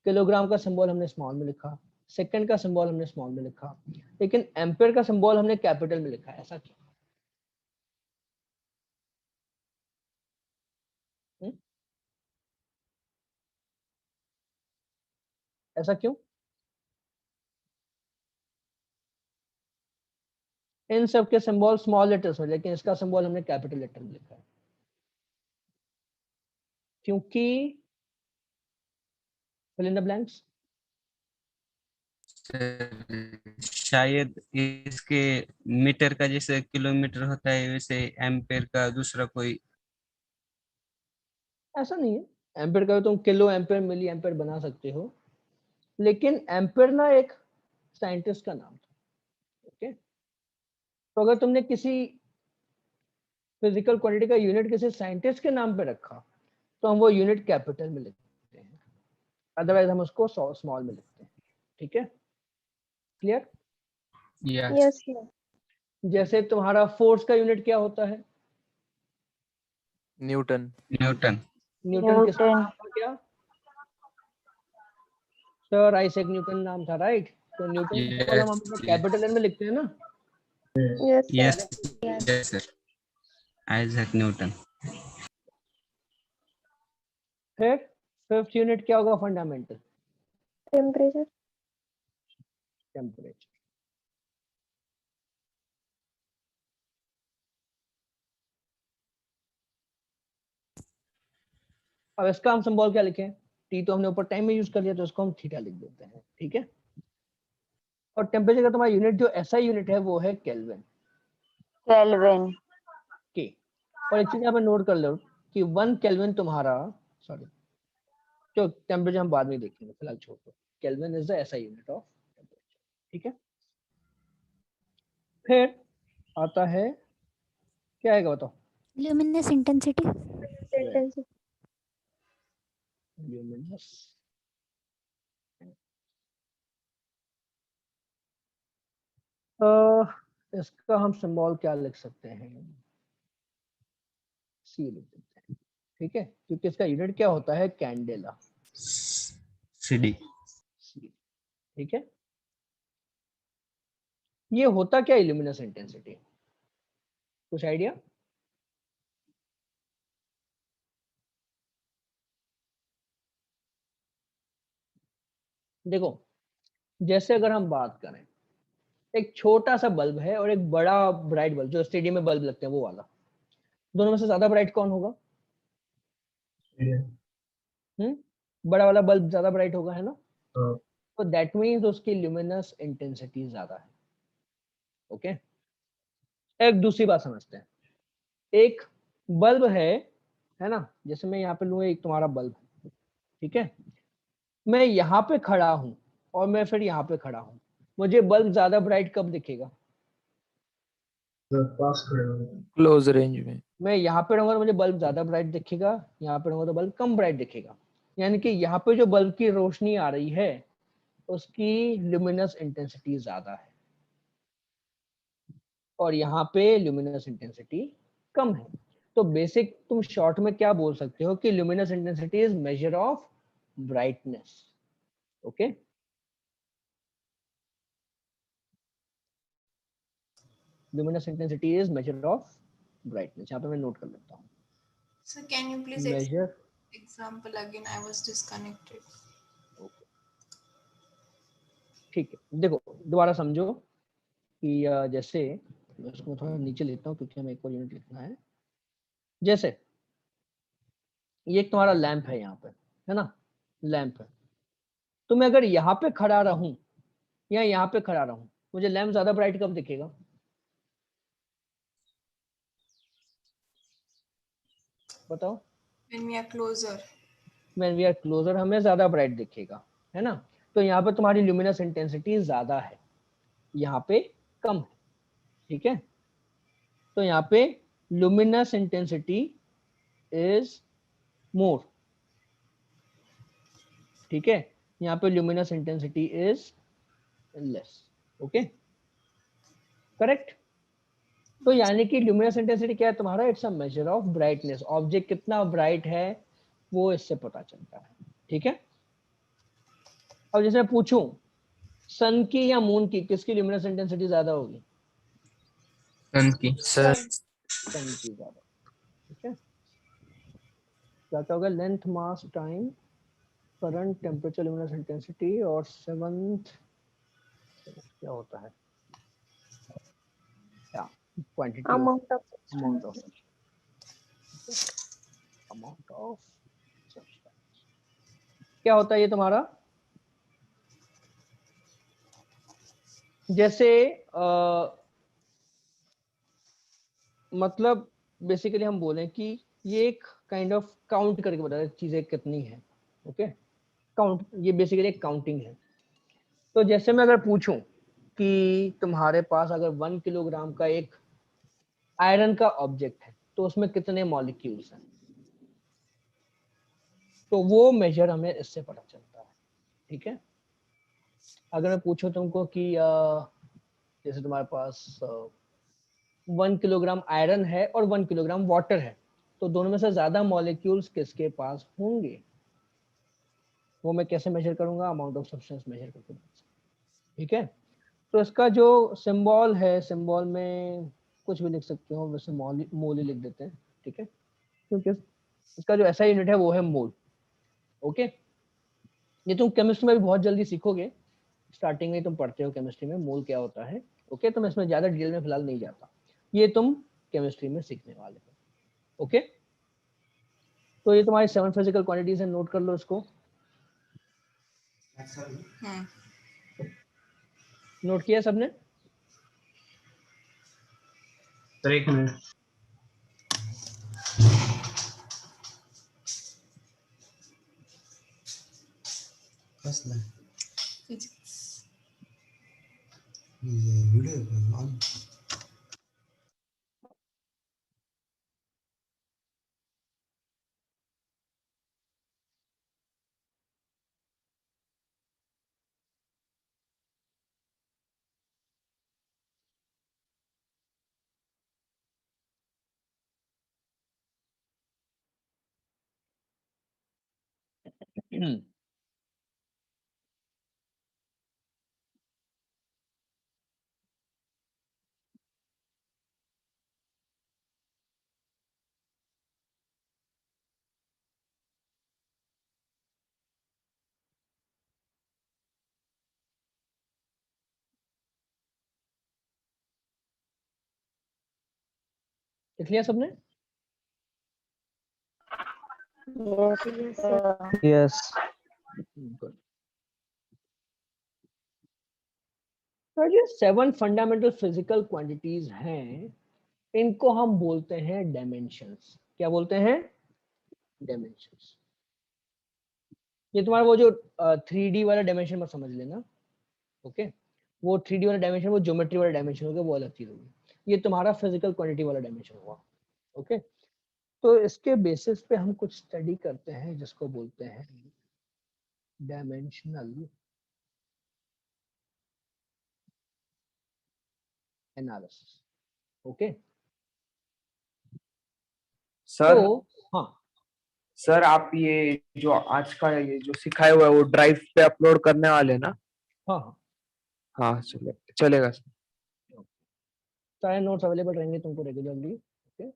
किलोग्राम का सिंबल हमने स्मॉल में लिखा, सेकंड का सिंबल हमने स्मॉल में लिखा, लेकिन एम्पियर का सिंबल हमने कैपिटल में लिखा है। ऐसा क्यों? ऐसा क्यों? इन सब के सिंबल स्मॉल लेटर्स में, लेकिन इसका सिंबल हमने कैपिटल लेटर में लिखा है, क्योंकि fill in the blanks। शायद इसके मीटर का जैसे किलोमीटर होता है वैसे एम्पेयर का दूसरा कोई। ऐसा नहीं है, एम्पेयर का तुम किलो एम्पेयर मिली एम्पेयर बना सकते हो, लेकिन एम्पेयर ना एक साइंटिस्ट का नाम था। ओके, तो अगर तुमने किसी फिजिकल क्वांटिटी का यूनिट किसी साइंटिस्ट के नाम पे रखा तो हम वो यूनिट कैपिटल में लिखते हैं, अदरवाइज हम उसको स्मॉल में लिखते हैं। ठीक है, क्लियर? यस। जैसे तुम्हारा फोर्स का यूनिट क्या होता है, न्यूटन। न्यूटन। न्यूटन किसका नाम था क्या? सर आइजैक न्यूटन नाम था, राइट? तो न्यूटन का कॉलम हम Yes, कैपिटल एन में लिखते हैं ना। Yes, sir. yes, yes, sir. Isaac Newton. फिर फिफ्थ यूनिट क्या होगा? Fundamental Temperature. टेम्परेचर। अब इसका हम सिंबल क्या लिखें? टी तो हमने ऊपर टाइम में यूज कर लिया, तो इसको हम थीटा लिख देते हैं, ठीक है। और टेम्परेचर का तुम्हारा यूनिट जो ऐसा यूनिट है वो है केल्विन के। और एक चीज यहाँ पे नोट कर लो कि 1 केल्विन तुम्हारा, सॉरी, जो टेम्परेचर हम बाद में देखेंगे, फिलहाल छोड़ दो। केल्विन इज द ऐसा यूनिट ऑफ टेम्परेचर, ठीक है। फिर आता है, क्या आएगा बताओ? Luminous intensity. Intensity. ल्यूमिनस इसका हम सिंबल क्या लिख सकते हैं? सी लिख देते हैं, ठीक है, क्योंकि इसका यूनिट क्या होता है? Candela, CD. ठीक है। ये होता क्या इल्यूमिनस इंटेंसिटी? कुछ आइडिया? देखो, जैसे अगर हम बात करें, एक छोटा सा बल्ब है और एक बड़ा ब्राइट बल्ब, जो स्टेडियम में बल्ब लगते हैं वो वाला, दोनों में से ज्यादा ब्राइट कौन होगा? बड़ा वाला बल्ब ज्यादा ब्राइट होगा, है ना? तो दैट मीन्स उसकी ल्यूमिनस इंटेंसिटी ज्यादा है, ओके। एक दूसरी बात समझते हैं। एक बल्ब है ना, जैसे मैं यहाँ पे लूँ एक तुम्हारा बल्ब, ठीक है, मैं यहाँ पे खड़ा हूँ और मैं फिर यहाँ पे खड़ा हूँ, मुझे बल्ब ज्यादा ब्राइट कब दिखेगा? क्लोज रेंज में। मैं यहाँ पे रहूंगा तो मुझे बल्ब ज्यादा ब्राइट दिखेगा, यहाँ पे रहूंगा तो बल्ब कम ब्राइट दिखेगा। यानी कि यहाँ पे जो बल्ब की रोशनी आ रही है उसकी ल्यूमिनस इंटेंसिटी ज्यादा है और यहाँ पे ल्यूमिनस इंटेंसिटी कम है। तो बेसिक तुम शॉर्ट में क्या बोल सकते हो कि luminous intensity is measure of brightness, okay. Luminous intensity is measure of brightness, यहाँ पे मैं नोट कर लेता हूँ। So can you please measure, example again? I was disconnected. ठीक है, देखो दोबारा समझो कि जैसे मैं उसको थोड़ा नीचे लेता हूँ क्योंकि हमें एक और यूनिट लिखना है। जैसे ये एक तुम्हारा लैंप है यहाँ पे, है ना, लैंप है, तो मैं अगर यहाँ पे खड़ा रहूं या यहाँ पे खड़ा रहूं, मुझे लैंप ज्यादा ब्राइट कब दिखेगा? बताओ। When we are closer. When we are closer हमें ज्यादा ब्राइट दिखेगा, है ना। तो यहाँ पे तुम्हारी ल्यूमिनस इंटेंसिटी ज्यादा है, यहाँ पे कम है, ठीक है। तो यहाँ पे ल्यूमिनस इंटेंसिटी इज मोर, ठीक है, यहाँ पे luminous intensity is less, okay, correct. तो यानी कि ल्यूमिनस इंटेंसिटी क्या है तुम्हारा? It's a measure of brightness. Object कितना ब्राइट है वो इससे पता चलता है, ठीक है। अब जैसे मैं पूछूं सन की या मून की, किसकी ल्यूमिनस इंटेंसिटी ज्यादा होगी? सन की। सर सन की ज्यादा, ठीक है। क्या होगा? Length, mass, time, current, temperature, luminous intensity और सेवंथ क्या होता है? Quantity of Amount of amount of amount of substance। क्या होता है ये तुम्हारा? जैसे मतलब बेसिकली हम बोलें कि ये एक काइंड ऑफ काउंट करके बता रहे चीजें कितनी है, ओके। काउंट, ये बेसिकली एक काउंटिंग है। तो जैसे मैं अगर पूछूं कि तुम्हारे पास अगर 1 किलोग्राम का एक आयरन का ऑब्जेक्ट है तो उसमें कितने मॉलिक्यूल्स हैं, तो वो मेजर हमें इससे पता चलता है, ठीक है। अगर मैं पूछूं तुमको कि जैसे तुम्हारे पास 1 किलोग्राम आयरन है और 1 किलोग्राम वाटर है, तो दोनों में से ज्यादा मॉलिक्यूल्स किसके पास होंगे? वो मैं कैसे मेजर करूंगा, अमाउंट ऑफ सब्सटेंस मेजर करके। ठीक है, तो इसका जो सिंबल है, सिंबल में कुछ भी लिख सकते हो, वैसे मोल ही लिख देते हैं। ठीक है, क्योंकि इसका जो ऐसा यूनिट है वो है मोल। ओके, ये तुम केमिस्ट्री में भी बहुत जल्दी सीखोगे, स्टार्टिंग में तुम पढ़ते हो केमिस्ट्री में मोल क्या होता है। ओके, तो मैं इसमें ज्यादा डिटेल में फिलहाल नहीं जाता, ये तुम केमिस्ट्री में सीखने वाले हो। ओके, तो ये तुम्हारी 7 फिजिकल क्वांटिटीज है, नोट कर लो इसको। नोट किया सबने? सर एक मिनट। लिख लिया सबने? Yes, sir. Yes good. तो ये 7 फंडामेंटल फिजिकल क्वांटिटीज हैं, इनको हम बोलते हैं डायमेंशंस। क्या बोलते हैं? डायमेंशंस। ये तुम्हारा वो जो 3D वाला डायमेंशन मत समझ लेना। ओके, वो 3D वाला डायमेंशन वो ज्योमेट्री वाला डायमेंशन होगा, वो अलग चीज होगी। ये तुम्हारा फिजिकल क्वांटिटी वाला डायमेंशन होगा। ओके, तो इसके बेसिस पे हम कुछ स्टडी करते हैं जिसको बोलते हैं डायमेंशनल एनालिसिस। Okay, sir. तो हाँ, सर आप ये जो आज का ये जो सिखाया हुआ है वो ड्राइव पे अपलोड करने वाले ना? हाँ हाँ, हाँ चलेगा सर। सारे नोट्स अवेलेबल रहेंगे तुमको रेगुलरली। ओके,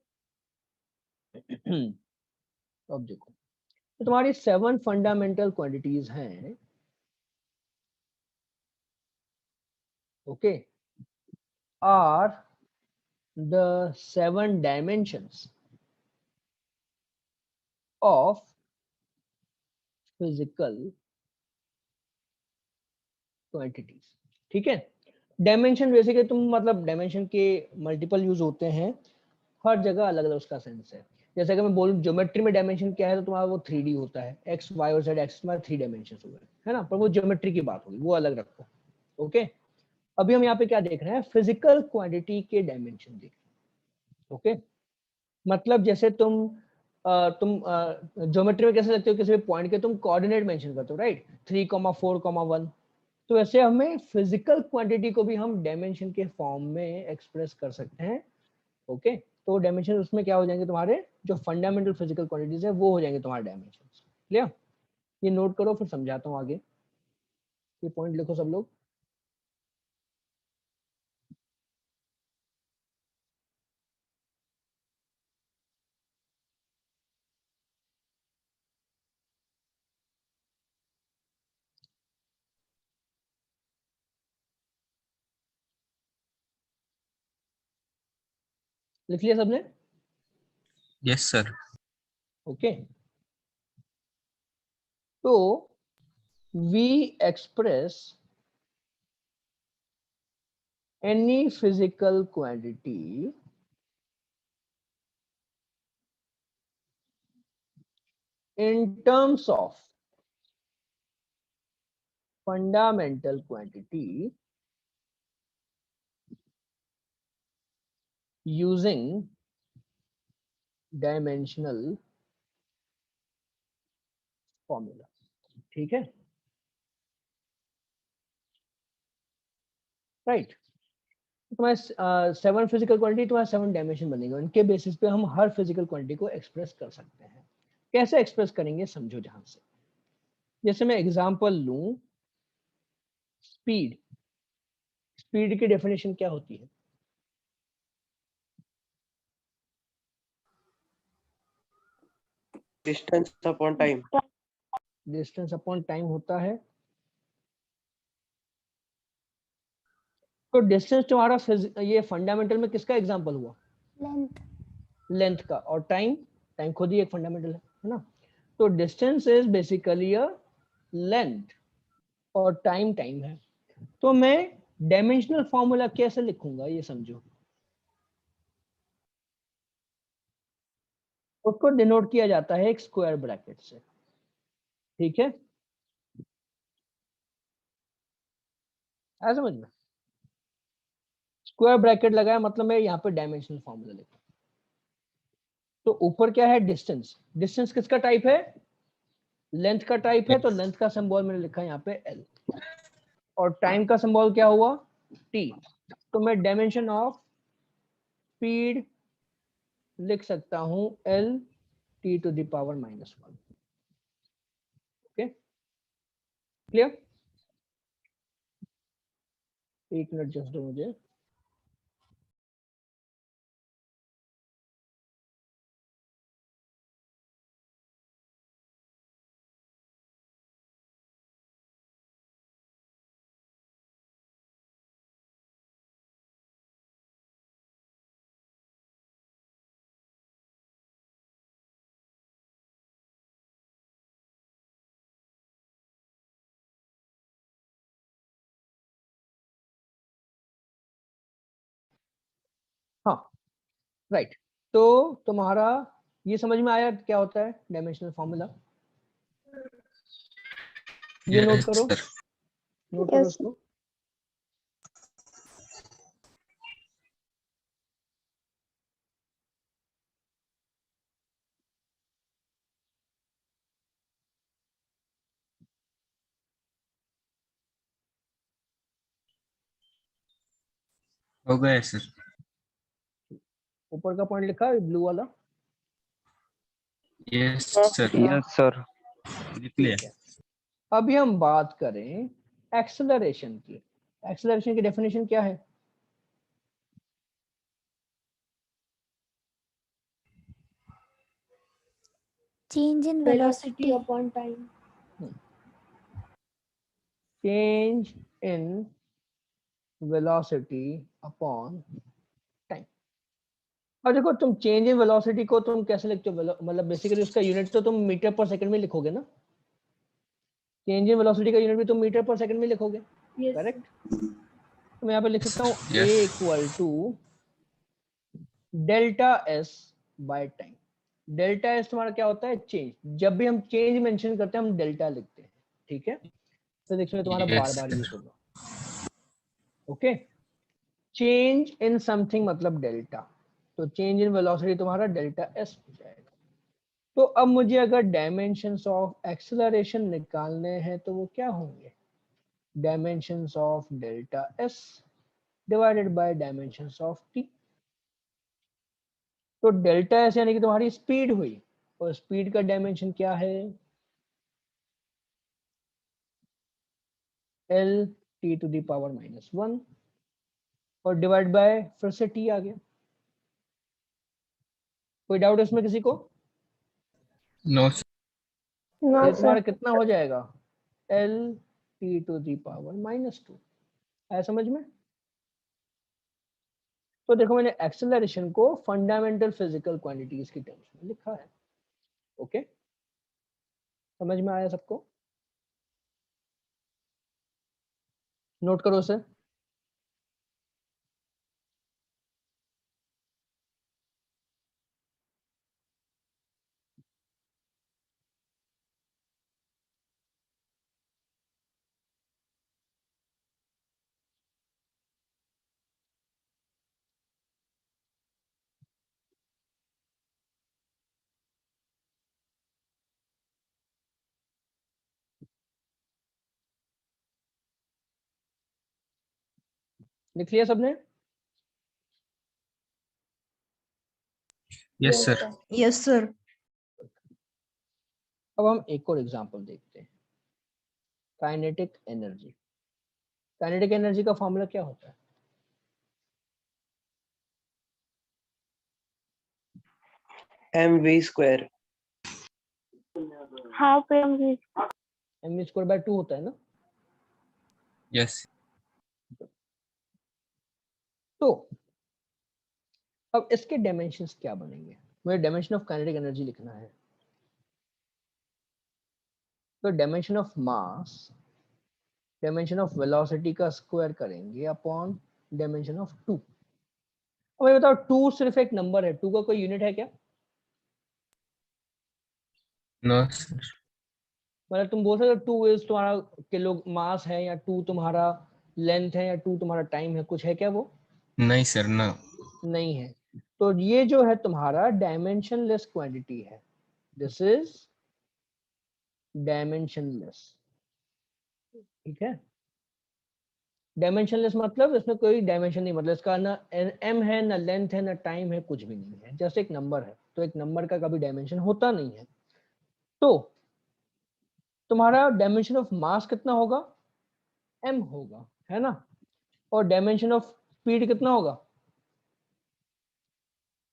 तो अब देखो, तो तुम्हारी 7 फंडामेंटल क्वांटिटीज हैं। Okay, are the 7 dimensions of physical quantities. ठीक है, डायमेंशन वैसे कि तुम मतलब डायमेंशन के मल्टीपल यूज होते हैं, हर जगह अलग अलग उसका सेंस है। जैसे कि मैं बोलूं ज्योमेट्री में डायमेंशन क्या है, तो तुम्हारा वो 3D होता है, एक्स वाई और जेड एक्सिस में 3 डायमेंशन हो गए, है ना, पर वो ज्योमेट्री की बात होगी, वो अलग रखो। ओके, अभी हम यहाँ पे क्या देख रहे हैं? फिजिकल क्वांटिटी के डायमेंशन देख रहे हैं। ओके, मतलब जैसे तुम ज्योमेट्री में कैसे लगते हो, किसी भी पॉइंट के तुम कोऑर्डिनेट मेंशन करते हो, राइट, 3,4,1। तो वैसे हमें फिजिकल क्वांटिटी को भी हम डायमेंशन के फॉर्म में एक्सप्रेस कर सकते हैं। ओके, तो डायमेंशन उसमें क्या हो जाएंगे, तुम्हारे जो फंडामेंटल फिजिकल क्वांटिटीज है वो हो जाएंगे तुम्हारे डायमेंशन। क्लियर? ये नोट करो, फिर समझाता हूँ आगे। ये पॉइंट लिखो सब लोग। लिख लिया सबने? Yes sir. ओके, तो we express any physical quantity in terms of fundamental quantity using dimensional formula। ठीक है, राइट। तुम्हारे 7 फिजिकल क्वांटिटी, तुम्हारे 7 डायमेंशन बनेंगे, उनके बेसिस पे हम हर फिजिकल क्वांटिटी को एक्सप्रेस कर सकते हैं। कैसे एक्सप्रेस करेंगे, समझो ध्यान से। जैसे मैं एग्जांपल लूं, स्पीड, स्पीड की डेफिनेशन क्या होती है? Distance upon time. Distance upon time होता है। तो डिस्टेंस तुम्हारा ये फंडामेंटल में किसका एग्जांपल हुआ? लेंथ। लेंथ का। और टाइम, टाइम खुद ही एक फंडामेंटल है ना? तो distance is basically a length और टाइम टाइम है। तो मैं डायमेंशनल फॉर्मूला कैसे लिखूंगा ये समझो। उसको डिनोट किया जाता है एक स्क्वायर ब्रैकेट से, ठीक है? आ समझ में? स्क्वायर ब्रैकेट लगाया मतलब मैं यहाँ पे डायमेंशनल फॉर्मूला लिखा। तो ऊपर क्या है? डिस्टेंस। डिस्टेंस किसका टाइप है? लेंथ का टाइप है। तो लेंथ का सिंबल मैंने लिखा है यहाँ पे एल। और टाइम का सिंबल क्या हुआ? टी। तो मैं डायमेंशन ऑफ स्पीड लिख सकता हूं L T to the power -1। Okay, clear? एक मिनट जस्ट दो मुझे। हाँ, राइट। तो तुम्हारा ये समझ में आया क्या होता है डायमेंशनल फॉर्मूला? ये नोट यस करो, सर। नोट करो Yes. उसको। हो गया सर। ऊपर का पॉइंट लिखा है ब्लू वाला? Yes sir. Yes sir. लिख लिया। ठीक है। अभी हम बात करें एक्सेलरेशन की। एक्सेलरेशन की डेफिनेशन क्या है? Change in Velocity velocity. upon time. Change in velocity upon time. और देखो, तुम चेंज इन वेलोसिटी को तुम कैसे लिखते हो? मतलब बेसिकली उसका यूनिट तो तुम मीटर पर सेकंड में लिखोगे ना? चेंज इन वेलोसिटी का यूनिट भी तुम मीटर पर सेकंड में लिखोगे, Yes. करेक्ट? तो मैं यहाँ पे लिख सकता हूँ A yes. Equal to delta S by time. Delta S तुम्हारा क्या होता है? चेंज। जब भी हम चेंज मेंशन करते हैं हम डेल्टा लिखते हैं, ठीक है? तो देखिए तुम्हारा बार यस बार सर। यूज होगा। ओके, चेंज इन समथिंग मतलब डेल्टा। तो चेंज इन वेलोसिटी तुम्हारा डेल्टा एस हो जाएगा। तो अब मुझे अगर डायमेंशंस ऑफ एक्सेलरेशन निकालने हैं तो वो क्या होंगे? Dimensions of delta S divided by dimensions of T. तो डेल्टा एस यानी कि तुम्हारी स्पीड हुई, और स्पीड का डायमेंशन क्या है? L T to the power -1 और डिवाइड बाय फिर से टी आ गया। कोई डाउट इसमें किसी को? नो No, ये sir. तुम्हारा कितना हो जाएगा? L T to the power -2। आया समझ में? तो देखो मैंने एक्सेलरेशन को फंडामेंटल फिजिकल क्वांटिटीज की टर्म्स में लिखा है। ओके, समझ में आया सबको? नोट करो सर। लिख लिया सबने? Yes sir. Yes, sir. अब हम एक और एग्जांपल देखते हैं। Kinetic energy. काइनेटिक एनर्जी का फॉर्मूला क्या होता है? mv square. Half mv. mv square by 2 होता है ना। यस। तो अब इसके डायमेंशंस क्या बनेंगे? मुझे डायमेंशन ऑफ काइनेटिक एनर्जी लिखना है। तो dimension of mass dimension of velocity का स्क्वायर करेंगे अपॉन डायमेंशन ऑफ 2। अब ये बताओ 2 सिर्फ एक नंबर है, 2 का कोई यूनिट है क्या? No sir. मतलब तुम बोल सकते हो 2 इज तुम्हारा किलो मास है, या 2 तुम्हारा लेंथ है, या 2 तुम्हारा टाइम है, कुछ है क्या? वो नहीं सर, नो। नहीं है। तो ये जो है तुम्हारा डायमेंशनलेस क्वांटिटी है। This is dimensionless. ठीक है। डायमेंशनलेस मतलब इसमें कोई डायमेंशन नहीं, मतलब इसका ना एम है, ना लेंथ है, ना टाइम है, कुछ भी नहीं है, जस्ट एक नंबर है। तो एक नंबर का कभी डायमेंशन होता नहीं है। तो तुम्हारा डायमेंशन ऑफ मास कितना होगा? एम होगा, है ना। और डायमेंशन ऑफ स्पीड कितना होगा?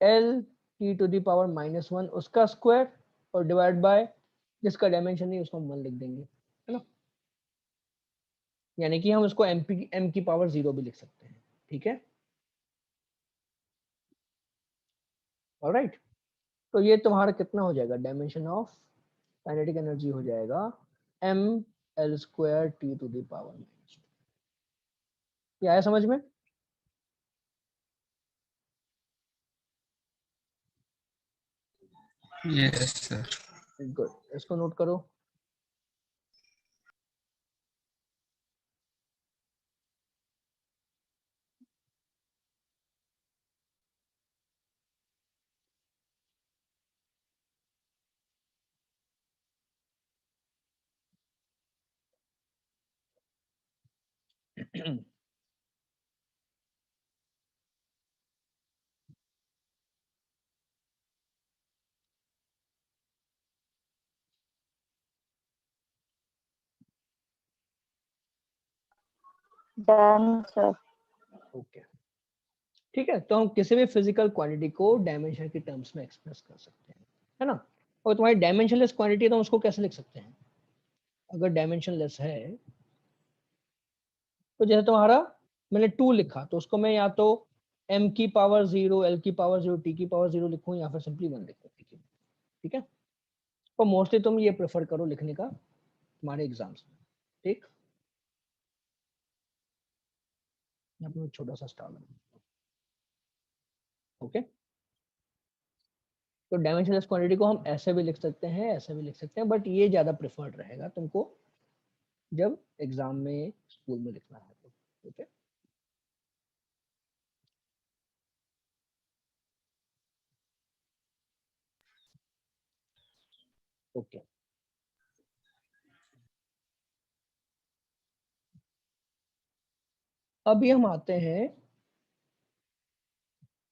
L T to the power -1 उसका स्क्वायर, और डिवाइड बाय जिसका डायमेंशन नहीं उसको हम 1 लिख देंगे, है ना। यानी कि हम इसको एम की पावर 0 भी लिख सकते हैं। ठीक है, ऑलराइट। तो ये तुम्हारा कितना हो जाएगा? डायमेंशन ऑफ काइनेटिक एनर्जी हो जाएगा M L square T to the power -2। ये आया समझ में? Yes sir. गुड, इसको नोट करो। Done, sir. ओके, ठीक है। तो हम किसी भी फिजिकल क्वांटिटी को डायमेंशन के टर्म्स में एक्सप्रेस कर सकते हैं, है ना। और तुम्हारी डायमेंशनलेस क्वांटिटी है तो हम उसको कैसे लिख सकते हैं? अगर डायमेंशनलेस है तो जैसे तुम्हारा मैंने 2 लिखा, तो उसको मैं या तो m की पावर 0, l की पावर 0, t की पावर 0 लिखूं, या फिर सिंपली 1 लिखूं। ठीक है। तो मोस्टली तुम ये प्रेफर करो लिखने का तुम्हारे एग्जाम्स में। ठीक, यहाँ पे छोटा सा स्टार लगा। ओके। तो डायमेंशनलेस क्वांटिटी को हम ऐसे भी लिख सकते हैं, ऐसे भी लिख सकते हैं, बट ये ज्यादा प्रेफर्ड रहेगा तुमको जब एग्जाम में स्कूल में लिखना है तो। ठीक है, ओके। अभी हम आते हैं,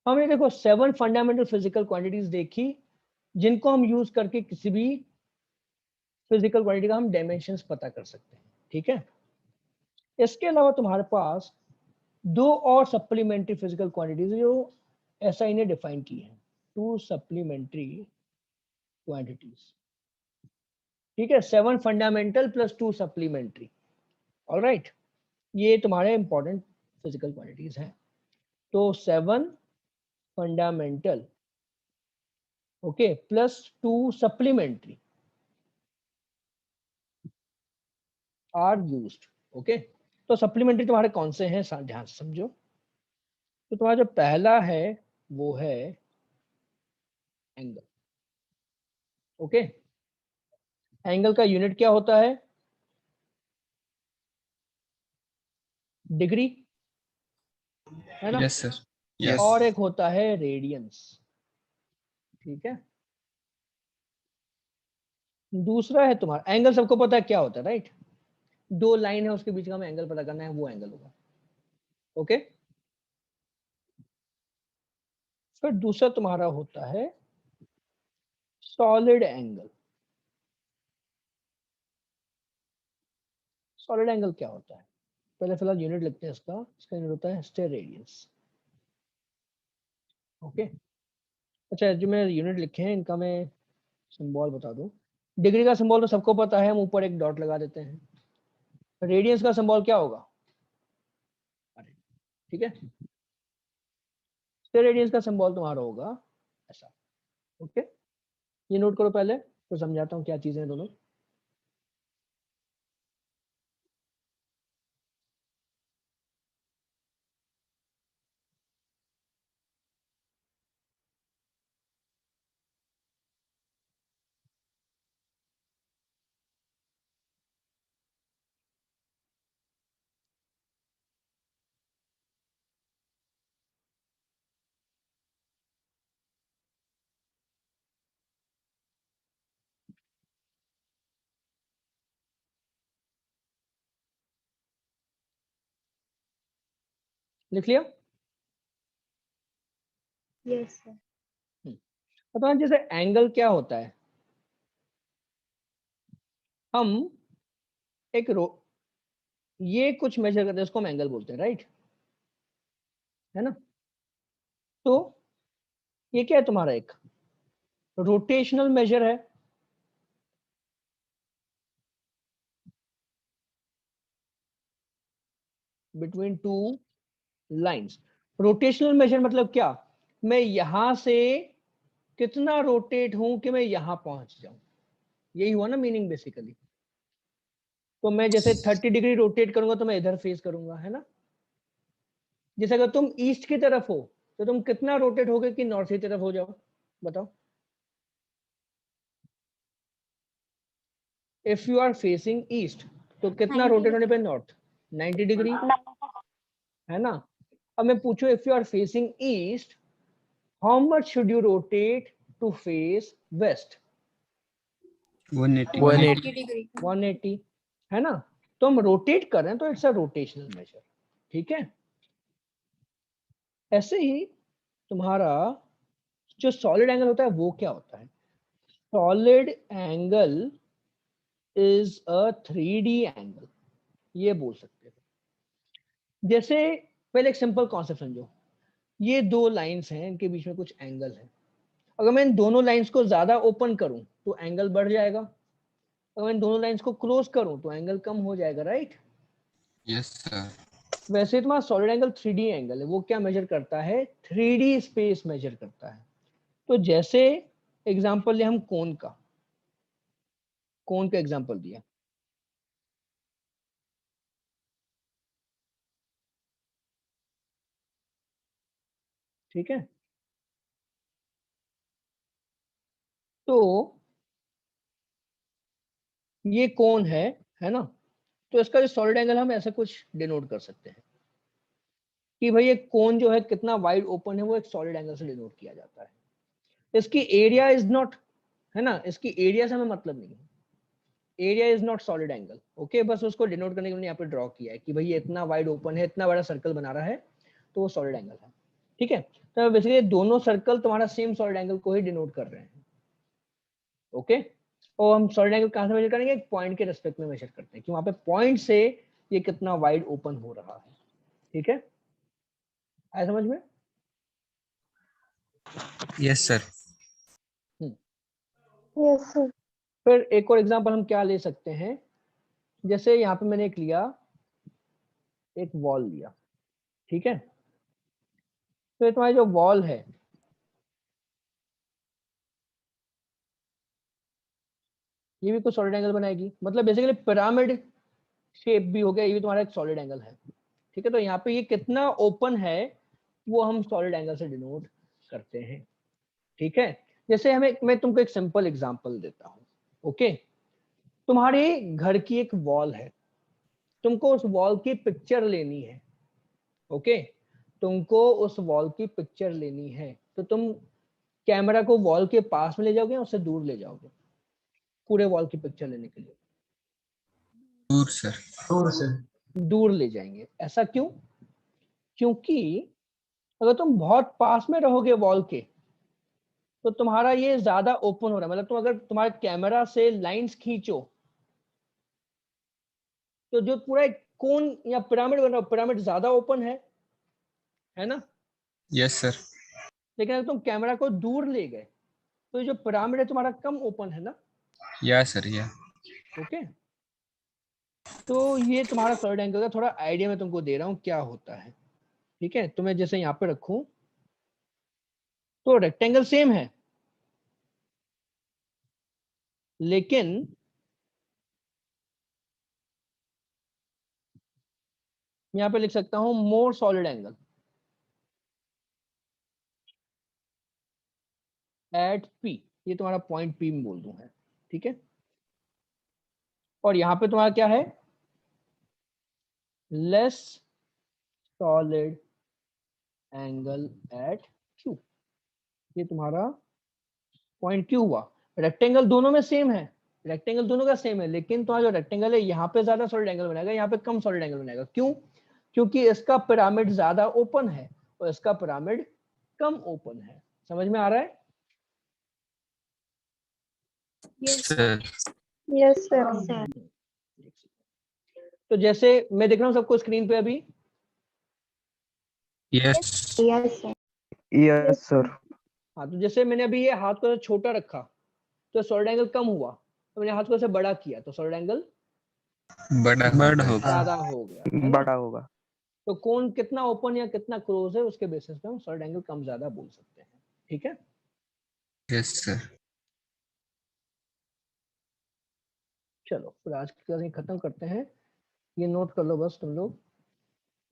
हमने देखो 7 फंडामेंटल फिजिकल क्वांटिटीज देखी जिनको हम यूज करके किसी भी फिजिकल क्वांटिटी का हम डायमेंशंस पता कर सकते हैं। ठीक है। इसके अलावा तुम्हारे पास 2 और सप्लीमेंट्री फिजिकल क्वांटिटीज जो एसआई ने डिफाइन की है। 2 सप्लीमेंट्री क्वांटिटीज। ठीक है, 7 फंडामेंटल प्लस 2 सप्लीमेंट्री। ऑलराइट, ये तुम्हारे इंपॉर्टेंट फिजिकल क्वांटिटीज हैं। तो 7 fundamental, okay, plus 2 supplementary are used. Okay, तो सप्लीमेंट्री तुम्हारे कौन से हैं ध्यान से समझो। तो तुम्हारा जो पहला है वो है एंगल। ओके, एंगल का यूनिट क्या होता है? डिग्री, है ना। Yes sir. यस। और एक होता है रेडियंस। ठीक है, दूसरा है तुम्हारा एंगल, सबको पता है क्या होता है, राइट। 2 लाइन है उसके बीच का हमें एंगल पता करना है, वो एंगल होगा। ओके, फिर दूसरा तुम्हारा होता है सॉलिड एंगल। सॉलिड एंगल क्या होता है? पहले फिलहाल यूनिट लिखते हैं इसका यूनिट होता है स्टेरेडियंस। ओके, अच्छा जो मैं यूनिट लिखे हैं इनका मैं सिंबल बता दूं। डिग्री का सिंबल तो सबको पता है, हम ऊपर एक डॉट लगा देते हैं। रेडियंस का सिंबल क्या होगा? ठीक है, रेडियंस का सिंबल तुम्हारा होगा ऐसा। ओके, ये नोट करो पहले, तो समझाता हूँ क्या चीजें हैं दोनों। लिख लिया? Yes, sir. पता जैसे एंगल क्या होता है, हम एक ये कुछ मेजर करते हैं, इसको हम एंगल बोलते हैं, राइट? है ना? तो ये क्या है तुम्हारा? एक रोटेशनल मेजर है। Between two lines. Rotational measure मतलब क्या? मैं यहां से कितना रोटेट हूं कि मैं यहां पहुंच जाऊं, यही हुआ ना मीनिंग बेसिकली। तो मैं जैसे 30 डिग्री रोटेट करूंगा तो मैं इधर फेस करूंगा, है ना? जैसे अगर तुम ईस्ट की तरफ हो तो तुम कितना रोटेट होगे कि नॉर्थ की तरफ हो जाओ, बताओ। If you are facing east तो कितना 90 रोटेट होने पे? नॉर्थ, 90 डिग्री, है ना? अब मैं पूछूं if you are facing east, how much should you rotate to face west? 180। 180। 180 degree. 180, है ना? तो हम रोटेट कर रहे हैं तो इट्स अ रोटेशनल मेजर। ठीक है, ऐसे ही तुम्हारा जो सॉलिड एंगल होता है वो क्या होता है? Solid angle is a 3D angle, ये बोल सकते हो। जैसे पहले एक सिंपल कॉन्सेप्ट समझो, ये दो लाइंस हैं, इनके बीच में कुछ एंगल है। अगर मैं इन दोनों लाइंस को ज्यादा ओपन करूं तो एंगल बढ़ जाएगा, अगर मैं इन दोनों लाइंस को क्लोज करूं तो एंगल कम हो जाएगा, राइट? Yes sir. वैसे तुम्हारा सॉलिड एंगल 3D एंगल है, वो क्या मेजर करता है? 3D स्पेस मेजर करता है। तो जैसे एग्जांपल ले हम कोन का, कोन का एग्जांपल दिया, ठीक है? तो ये कोन है ना? तो इसका जो सॉलिड एंगल हम ऐसा कुछ डिनोट कर सकते हैं कि भाई एक कोन जो है कितना वाइड ओपन है, वो एक सॉलिड एंगल से डिनोट किया जाता है। इसकी एरिया इज नॉट, है ना, इसकी एरिया से हमें मतलब नहीं है, area is not solid angle. Okay, बस उसको डिनोट करने के लिए यहाँ पे ड्रॉ किया है कि भाई ये इतना वाइड ओपन है, इतना बड़ा सर्कल बना रहा है, तो वो सॉलिड एंगल है। ठीक है, तो बेसिकली दोनों सर्कल तुम्हारा सेम सॉलिड एंगल को ही डिनोट कर रहे हैं। ओके, और हम सॉलिड एंगल कहां से मेजर करेंगे? एक पॉइंट के रेस्पेक्ट में मेजर करते हैं कि वहां पे पॉइंट से ये कितना वाइड ओपन हो रहा है। ठीक है, आया समझ में? Yes sir. Yes, sir. फिर एक और एग्जांपल हम क्या ले सकते हैं, जैसे यहाँ पे मैंने एक लिया, एक वॉल लिया, ठीक है? तो तुम्हारी जो वॉल है, ये भी कुछ सॉलिड एंगल बनाएगी, मतलब बेसिकली पिरामिड शेप भी हो गया, ये भी तुम्हारा एक सॉलिड एंगल है। ठीक है, तो यहाँ पे ये कितना ओपन है वो हम सॉलिड एंगल से डिनोट करते हैं। ठीक है, जैसे मैं तुमको एक सिंपल एग्जांपल देता हूँ। ओके, तुम्हारे घर की एक वॉल है, तुमको उस वॉल की पिक्चर लेनी है। ओके, तुमको उस वॉल की पिक्चर लेनी है, तो तुम कैमरा को वॉल के पास में ले जाओगे या उससे दूर ले जाओगे पूरे वॉल की पिक्चर लेने के लिए? दूर सर। दूर से। दूर ले जाएंगे। ऐसा क्यों? क्योंकि अगर तुम बहुत पास में रहोगे वॉल के तो तुम्हारा ये ज्यादा ओपन हो रहा है, मतलब तुम अगर तुम्हारे कैमरा से लाइंस खींचो तो जो पूरा एक कोन या पिरामिड बन रहा है, पिरामिड ज्यादा ओपन है ना? Yes sir. लेकिन अगर तुम कैमरा को दूर ले गए तो ये जो पिरामिड है तुम्हारा कम ओपन है ना? या सर या। ओके, तो ये तुम्हारा सॉलिड एंगल का थोड़ा आइडिया मैं तुमको दे रहा हूँ क्या होता है। ठीक है, तो मैं जैसे यहाँ पे रखूं तो रेक्टेंगल सेम है, लेकिन यहाँ पे लिख सकता हूं मोर सॉलिड एंगल एट पी, ये तुम्हारा पॉइंट पी में बोल दूं है। ठीक है, और यहाँ पे तुम्हारा क्या है, less solid angle at Q, ये तुम्हारा पॉइंट क्यू हुआ। रेक्टेंगल दोनों में सेम है, रेक्टेंगल दोनों का सेम है, लेकिन तुम्हारा जो रेक्टेंगल है यहाँ पे ज्यादा सॉलिड एंगल बनाएगा, यहाँ पे कम सॉलिड एंगल बनाएगा। क्यों? क्योंकि इसका पिरामिड ज्यादा ओपन है और इसका पिरामिड कम ओपन है। समझ में आ रहा है? Sir Yes, sir. तो जैसे मैं देख रहा हूँ सबको स्क्रीन पे अभी, yes. Yes, sir. Yes sir. हाँ, तो जैसे मैंने अभी ये हाथ को छोटा रखा तो सॉलिड एंगल कम हुआ, तो मैंने हाथ को ऐसे बड़ा किया तो सॉलिड एंगल बड़ा होगा। ज्यादा हो गया, है ना? बड़ा होगा। तो कौन कितना ओपन या कितना क्लोज है उसके बेसिस पे हम सॉलिड एंगल कम ज्यादा बोल सकते हैं। ठीक है, यस सर। चलो फिर आज की क्लास खत्म करते हैं। ये नोट कर लो बस तुम लोग।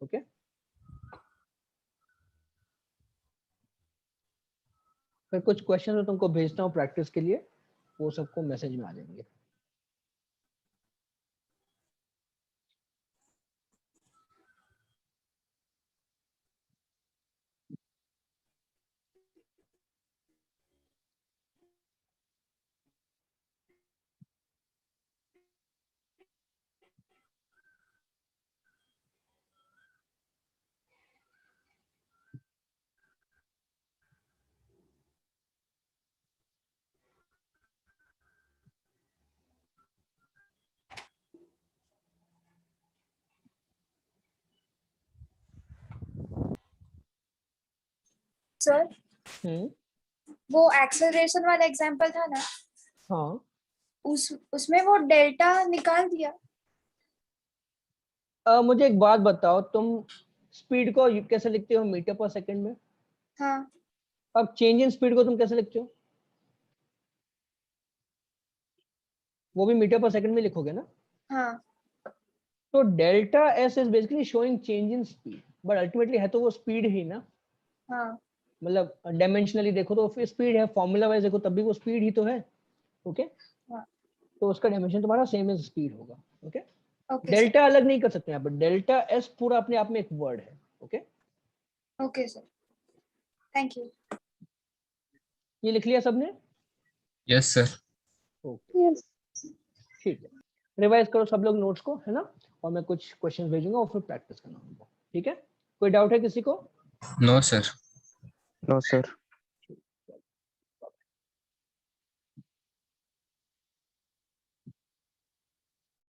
ओके, फिर कुछ क्वेश्चन मैं तुमको भेजता हूँ प्रैक्टिस के लिए, वो सबको मैसेज में आ जाएंगे। सर वो एक्सेलरेशन वाला एग्जांपल था ना, हाँ, उसमें वो डेल्टा निकाल दिया। मुझे एक बात बताओ, तुम स्पीड को कैसे लिखते हो, मीटर पर सेकंड में? हाँ, अब चेंज इन स्पीड को तुम कैसे लिखते हो? वो भी मीटर पर सेकंड में लिखोगे ना? हाँ, तो delta S is basically showing change in speed, but ultimately है तो वो स्पीड ही ना। हाँ, मतलब डायमेंशनली देखो तो फिर स्पीड है, फॉर्मूला वाइज देखो तब भी वो स्पीड ही तो है। ओके, हाँ। तो उसका डायमेंशन तुम्हारा सेम एज स्पीड होगा। ओके, ओके डेल्टा अलग नहीं कर सकते यहाँ पर, डेल्टा एस पूरा अपने आप में एक वर्ड है। Okay, okay sir, thank you. ये लिख लिया सबने? Yes sir. Okay, Yes. ठीक है, रिवाइज करो सब लोग नोट्स को, है ना? और मैं कुछ क्वेश्चन भेजूंगा और फिर प्रैक्टिस करना होगा। ठीक है, कोई डाउट है किसी को? No sir. No sir.